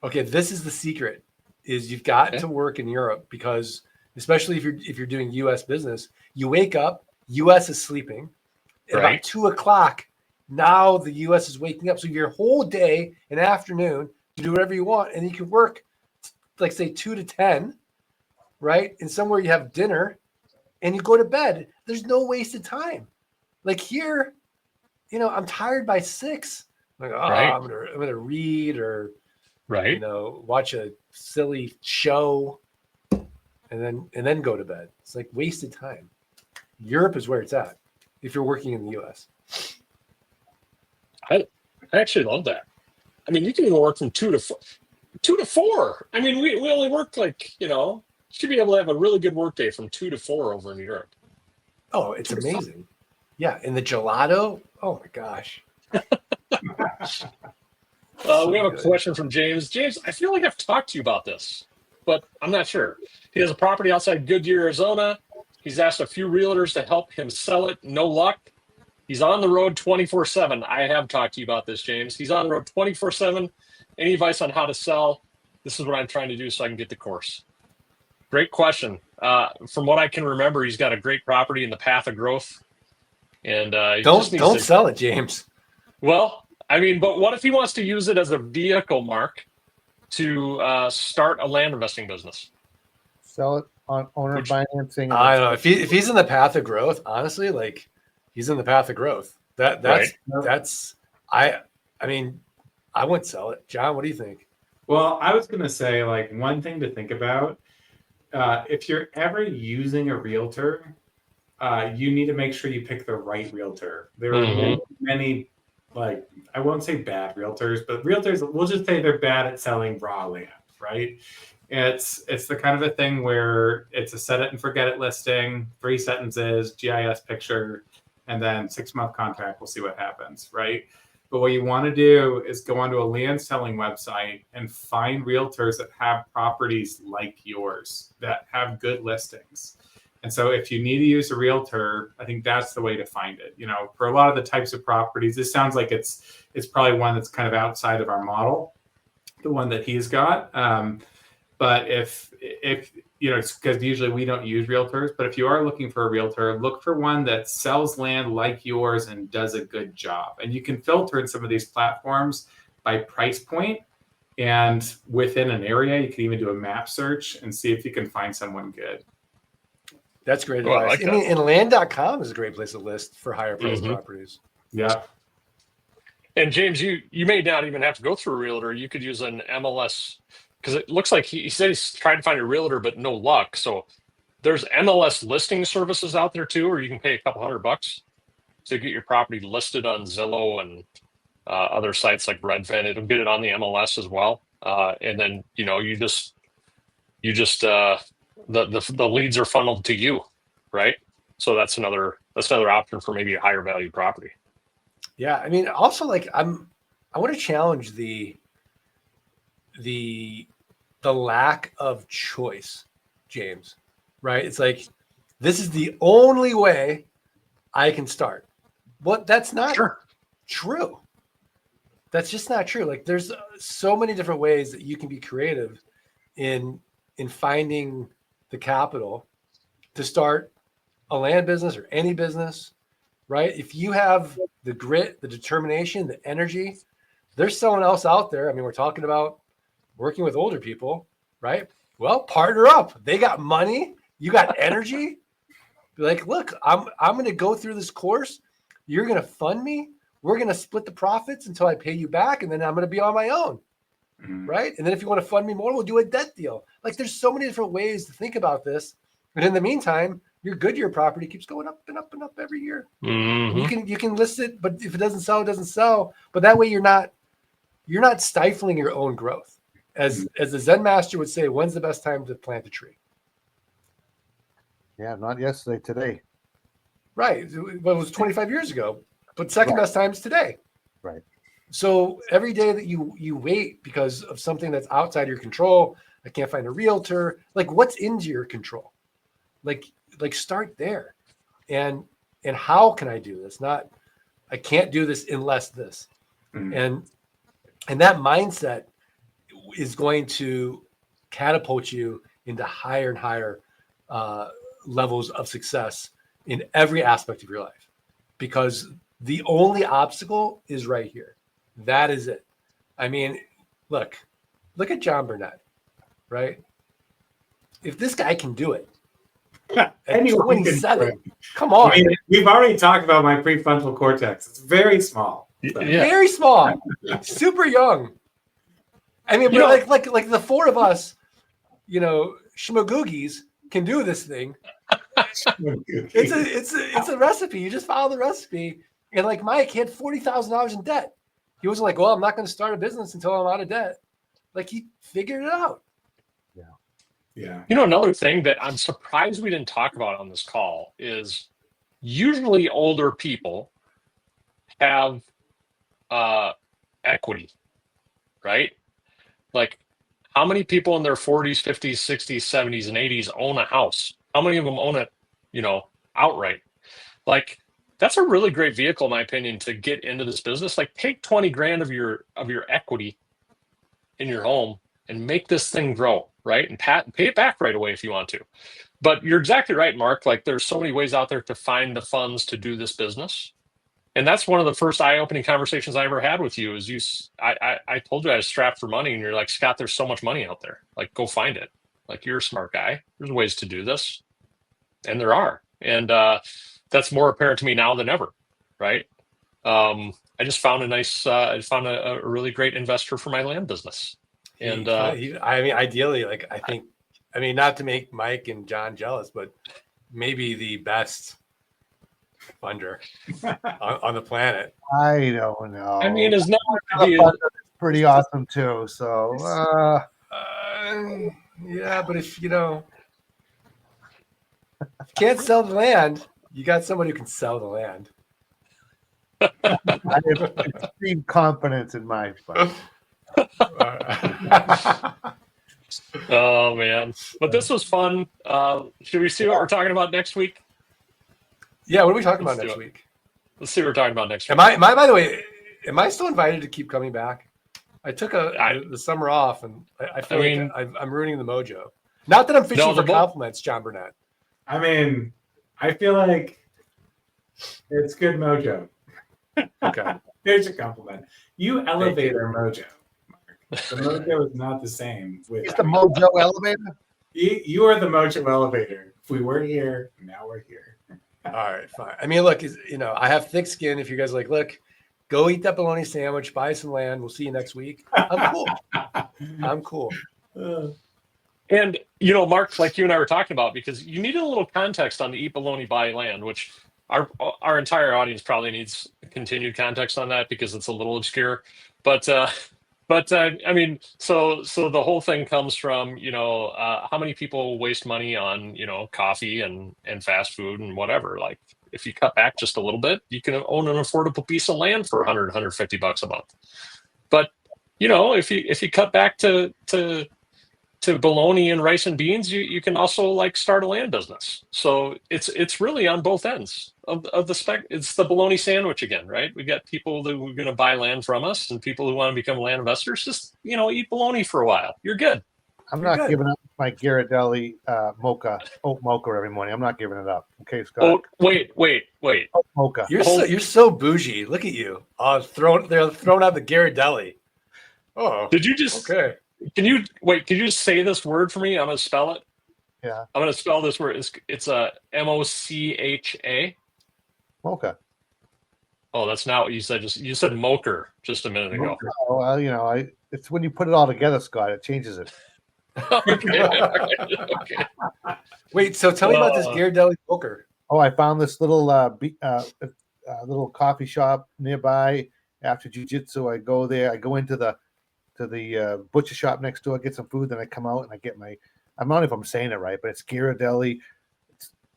Okay, this is the secret: is you've got to work in Europe because, especially if you're doing U.S. business, you wake up, U.S. is sleeping, at about 2:00. Now the U.S. is waking up, so your whole day and afternoon you do whatever you want, and you can work, like say 2 to 10, right? And somewhere you have dinner, and you go to bed. There's no wasted time. Like here, I'm tired by 6. I'm like, I'm gonna read or watch a silly show and then go to bed. It's like wasted time. Europe is where it's at if you're working in the US. I actually love that. I mean, you can even work from 2 to 4. 2 to 4. I mean, we only work should be able to have a really good work day from 2 to 4 over in Europe. Oh, it's amazing. Yeah, and the gelato. Oh my gosh. We have a question from James. James, I feel like I've talked to you about this, but I'm not sure. He has a property outside Goodyear, Arizona. He's asked a few realtors to help him sell it. No luck. He's on the road 24/7. I have talked to you about this, James. He's on the road 24/7. Any advice on how to sell? This is what I'm trying to do so I can get the course. Great question. From what I can remember, he's got a great property in the path of growth. And don't sell it, James. Well, I mean, but what if he wants to use it as a vehicle, Mark, to start a land investing business? Sell it on owner financing. I don't know if he's in the path of growth. Honestly, like he's in the path of growth. That's I mean, I wouldn't sell it. John, what do you think? Well, I was gonna say one thing to think about. If you're ever using a realtor, you need to make sure you pick the right realtor. There are many, I won't say bad realtors, but realtors, we'll just say they're bad at selling raw land, right? It's the kind of a thing where it's a set it and forget it listing, 3 sentences, GIS picture, and then 6-month contract. We'll see what happens, right? But what you want to do is go onto a land selling website and find realtors that have properties like yours, that have good listings. And so if you need to use a realtor, I think that's the way to find it. For a lot of the types of properties, this sounds like it's probably one that's kind of outside of our model. the one that he's got. But if it's because usually we don't use realtors, but if you are looking for a realtor, look for one that sells land like yours and does a good job. And you can filter in some of these platforms by price point, and within an area, you can even do a map search and see if you can find someone good. That's great Oh, I advice. like that. I mean, and land.com is a great place to list for higher priced properties. Yeah. And James, you may not even have to go through a realtor. You could use an MLS, because it looks like he said he's trying to find a realtor, but no luck. So there's MLS listing services out there too, or you can pay a couple $100 to get your property listed on Zillow and other sites like Redfin. It'll get it on the MLS as well. And then you just the leads are funneled to you, right? So that's another option for maybe a higher value property. Yeah, I mean, also like I want to challenge the lack of choice, James. Right? It's like this is the only way I can start. But that's not true. That's just not true. Like there's so many different ways that you can be creative in finding the capital to start a land business or any business, right? If you have the grit, the determination, the energy, there's someone else out there. I mean, we're talking about working with older people, right? Well, partner up. They got money, you got energy. Be like, look, I'm going to go through this course. You're going to fund me. We're going to split the profits until I pay you back, and then I'm going to be on my own, right? And then if you want to fund me more, we'll do a debt deal. Like there's so many different ways to think about this. And in the meantime, your Goodyear property keeps going up and up and up every year. Mm-hmm. You can list it, but if it doesn't sell, it doesn't sell. But that way you're not stifling your own growth. As the Zen master would say, when's the best time to plant a tree? Yeah, not yesterday, today. Right. Well, it was 25 years ago. But second best time is today. Right. So every day that you wait because of something that's outside your control, I can't find a realtor. Like what's into your control? Like start there. And how can I do this? Not I can't do this unless this. And that mindset is going to catapult you into higher and higher levels of success in every aspect of your life, because the only obstacle is right here. That is it. I mean, look at John Burnett, right? If this guy can do it, at 27, come on. I mean, we've already talked about my prefrontal cortex. It's very small. Yeah. Very small, super young. I mean, but like the four of us, schmagoogies can do this thing. It's a recipe. You just follow the recipe. And like Mike, he had $40,000 in debt. He wasn't like, well, I'm not going to start a business until I'm out of debt. Like he figured it out. Yeah. Another thing that I'm surprised we didn't talk about on this call is usually older people have equity, right? Like how many people in their 40s, 50s, 60s, 70s, and 80s own a house? How many of them own it, outright? Like that's a really great vehicle, in my opinion, to get into this business. Like take 20 grand of your equity in your home and make this thing grow, right? And pay it back right away if you want to. But you're exactly right, Mark. Like there's so many ways out there to find the funds to do this business. And that's one of the first eye-opening conversations I ever had with you is I told you I was strapped for money, and you're like, Scott, there's so much money out there. Like, go find it. Like, you're a smart guy. There's ways to do this. And there are. And that's more apparent to me now than ever, right? I just found a really great investor for my land business. And I mean, ideally, not to make Mike and John jealous, but maybe the best funder on the planet. I don't know. I mean, it's not pretty awesome too. So yeah, but if can't sell the land, you got someone who can sell the land. I have extreme confidence in my fund. Oh man, but this was fun. Should we see what we're talking about next week? Yeah, what are we talking Let's about do next it. week? Let's see what we're talking about next week. Am I by the way, am I still invited to keep coming back? I took the summer off, and I feel mean, I'm ruining the mojo. Not that I'm fishing for the compliments, John Burnett. I mean, I feel like it's good mojo. Okay. There's a compliment. You elevate our mojo, Mark. The mojo is not the same. It's the mojo elevator. You are the mojo elevator. If we were here, now we're here. All right, fine. I mean, look, I have thick skin. If you guys are like, look, go eat that bologna sandwich, buy some land. We'll see you next week. I'm cool. I'm cool. And, Mark, like you and I were talking about, because you needed a little context on the eat bologna buy land, which our entire audience probably needs continued context on that because it's a little obscure. But I mean, so the whole thing comes from, how many people waste money on, coffee and fast food and whatever. Like, if you cut back just a little bit, you can own an affordable piece of land for $150 a month. But, if you cut back to bologna and rice and beans, you can also like start a land business. So it's really on both ends of the spec. It's the bologna sandwich again, right? We got people that are going to buy land from us and people who want to become land investors. Just eat bologna for a while. You're good. I'm not giving up my Ghirardelli oat mocha every morning. I'm not giving it up. Okay, Scott. Oh, wait. Oat mocha. You're so bougie. Look at you. They're throwing out the Ghirardelli. Oh, did you just? Okay. Can you just say this word for me? I'm gonna spell it. Yeah. I'm gonna spell this word. It's a M-O-C-H-A. Mocha. Oh, that's not what you said. You said mocher just a minute ago. Oh, well, it's when you put it all together, Scott. It changes it. Okay. Wait. So tell me about this Ghirardelli poker. Oh, I found this little little coffee shop nearby. After jiu-jitsu, I go there. I go into the butcher shop next door, get some food, then I come out and I get my. I don't know if I'm saying it right, but it's Ghirardelli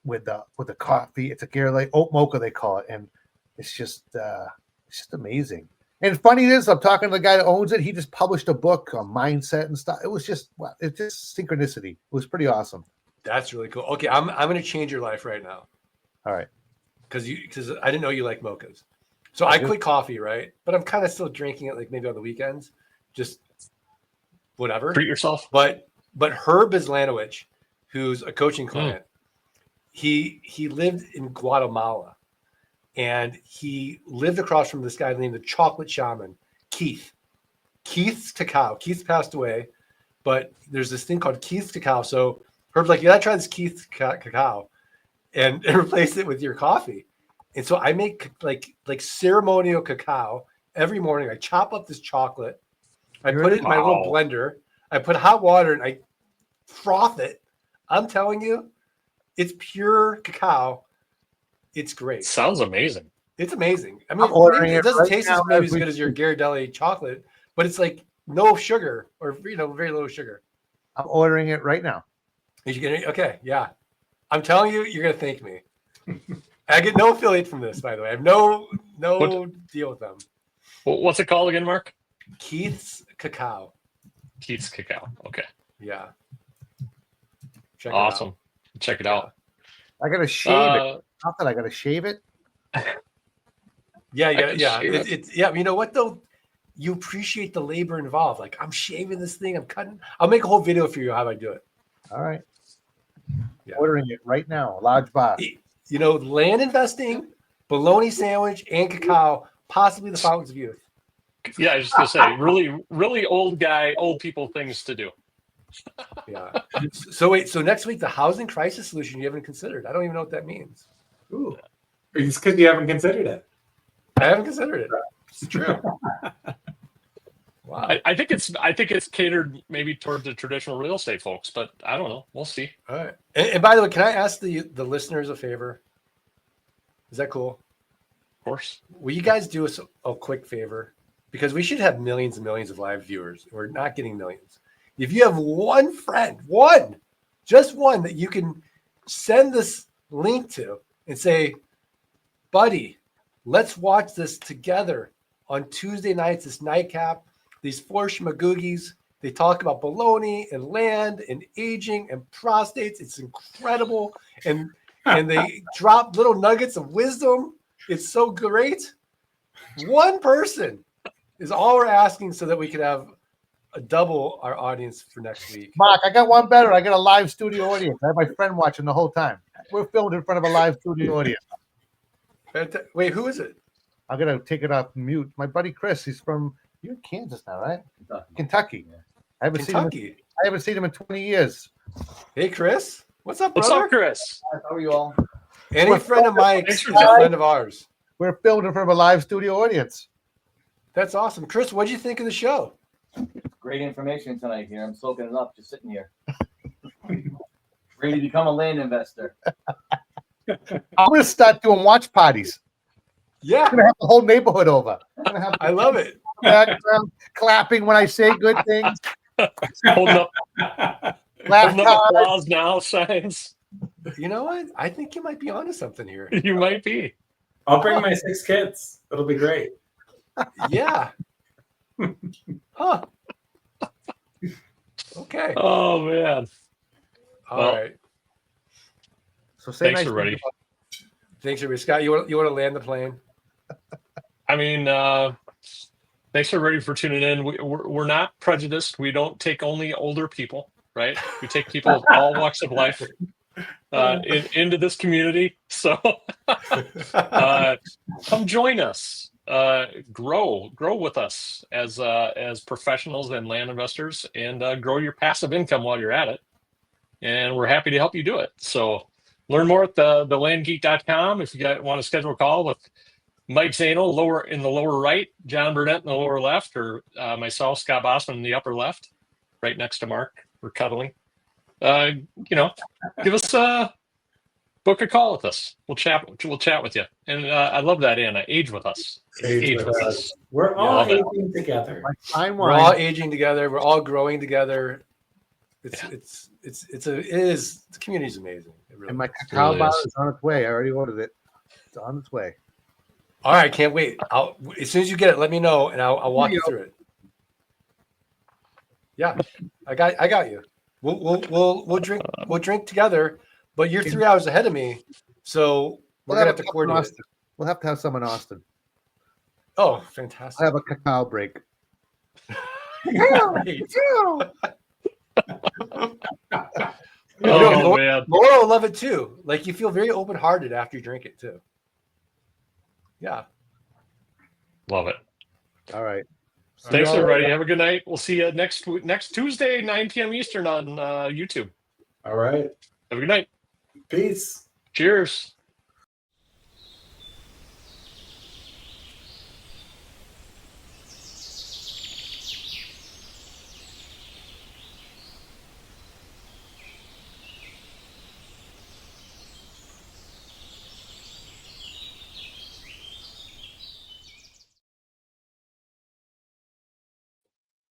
with the coffee. It's a Ghirardelli oat mocha they call it, and it's just amazing. And funny is, I'm talking to the guy that owns it. He just published a book on mindset and stuff. It's just synchronicity. It was pretty awesome. That's really cool. Okay, I'm going to change your life right now. All right, because I didn't know you like mochas. So I quit coffee, right? But I'm kind of still drinking it, like maybe on the weekends, just whatever. Treat yourself. But Herb Islanowicz, who's a coaching client, he lived in Guatemala, and he lived across from this guy named the Chocolate Shaman, Keith. Keith's cacao. Keith passed away, but there's this thing called Keith's cacao. So Herb's like, you gotta try this Keith's cacao, and replace it with your coffee. And so I make like ceremonial cacao every morning. I chop up this chocolate. I put it in my little blender. I put hot water and I froth it. I'm telling you, it's pure cacao. It's great. Sounds amazing. It's amazing. I mean, it doesn't taste maybe as good as your Ghirardelli chocolate, but it's like no sugar or very low sugar. I'm ordering it right now. Is you gonna? Okay, yeah. I'm telling you, you're gonna thank me. I get no affiliate from this, by the way. I have no deal with them. What's it called again, Mark? Keith's Cacao. Keith's Cacao. Okay. Yeah. Awesome. Check it out. I gotta shave it. Not that I gotta shave it. Yeah. It's you know what though? You appreciate the labor involved. Like, I'm shaving this thing. I'm cutting. I'll make a whole video for you how I do it. All right. Yeah. Ordering it right now. Large box. Land investing, bologna sandwich, and cacao, possibly the fountains of youth. Yeah, I was just gonna say, really, really old people things to do. Yeah. So next week, the housing crisis solution you haven't considered. I don't even know what that means. Ooh. It's because you haven't considered it. I haven't considered it. It's true. Wow. I think it's catered maybe toward the traditional real estate folks, but I don't know. We'll see. All right. And by the way, can I ask the listeners a favor? Is that cool? Of course. Will you guys do us a quick favor? Because we should have millions and millions of live viewers. We're not getting millions. If you have one friend, just one that you can send this link to and say, buddy, let's watch this together on Tuesday nights, this nightcap. These four schmagoogies, they talk about bologna and land and aging and prostates. It's incredible. And they drop little nuggets of wisdom. It's so great. One person is all we're asking so that we could have a double our audience for next week. Mark, I got one better. I got a live studio audience. I have my friend watching the whole time. We're filmed in front of a live studio audience. Wait, who is it? I'm gonna take it off mute. My buddy Chris. You're in Kansas now, right? Kentucky. I haven't seen him in 20 years. Hey, Chris. What's up, What's brother? up, Chris? How are you all? Any friend of Mike's is a friend of ours. We're filmed in front of a live studio audience. That's awesome. Chris, what did you think of the show? Great information tonight here. I'm soaking it up, just sitting here. Ready to become a land investor. I'm gonna start doing watch parties. Yeah, I'm gonna have the whole neighborhood over. I love it. Background, clapping when I say good things. Holding up applause now signs. You know what? I think you might be onto something here. You might be. I'll bring my 6 kids. It'll be great. Yeah. Huh. Okay. Oh man. All right. So say Thanks, nice everybody. things Thanks, everybody. Scott, you want to land the plane? I mean, thanks everybody for tuning in. We're not prejudiced. We don't take only older people, right? We take people of all walks of life into this community. So come join us. Grow with us as professionals and land investors, and grow your passive income while you're at it. And we're happy to help you do it. So learn more at the landgeek.com. If you want to schedule a call with Mike Zanel in the lower right, John Burnett in the lower left, or myself, Scott Bossman, in the upper left, right next to Mark. We're cuddling. Give us book a call with us. We'll chat with you. And I love that, Anna. Age with us. Age with us. We're all aging together. We're all aging together. We're all growing together. The community's amazing. Really and my is. cacao bar is on its way. I already ordered it. It's on its way. All right, can't wait. As soon as you get it, let me know, and I'll walk you through it. Yeah, I got you. We'll drink together, but you're 3 hours ahead of me, so we're gonna have to coordinate. We'll have to have some in Austin. Oh, fantastic! I have a cacao break. Man. Laura will love it too. Like, you feel very open-hearted after you drink it too. Yeah. Love it. All right. Thanks, everybody. Have a good night. We'll see you next Tuesday, 9 p.m. Eastern on YouTube. All right. Have a good night. Peace. Cheers.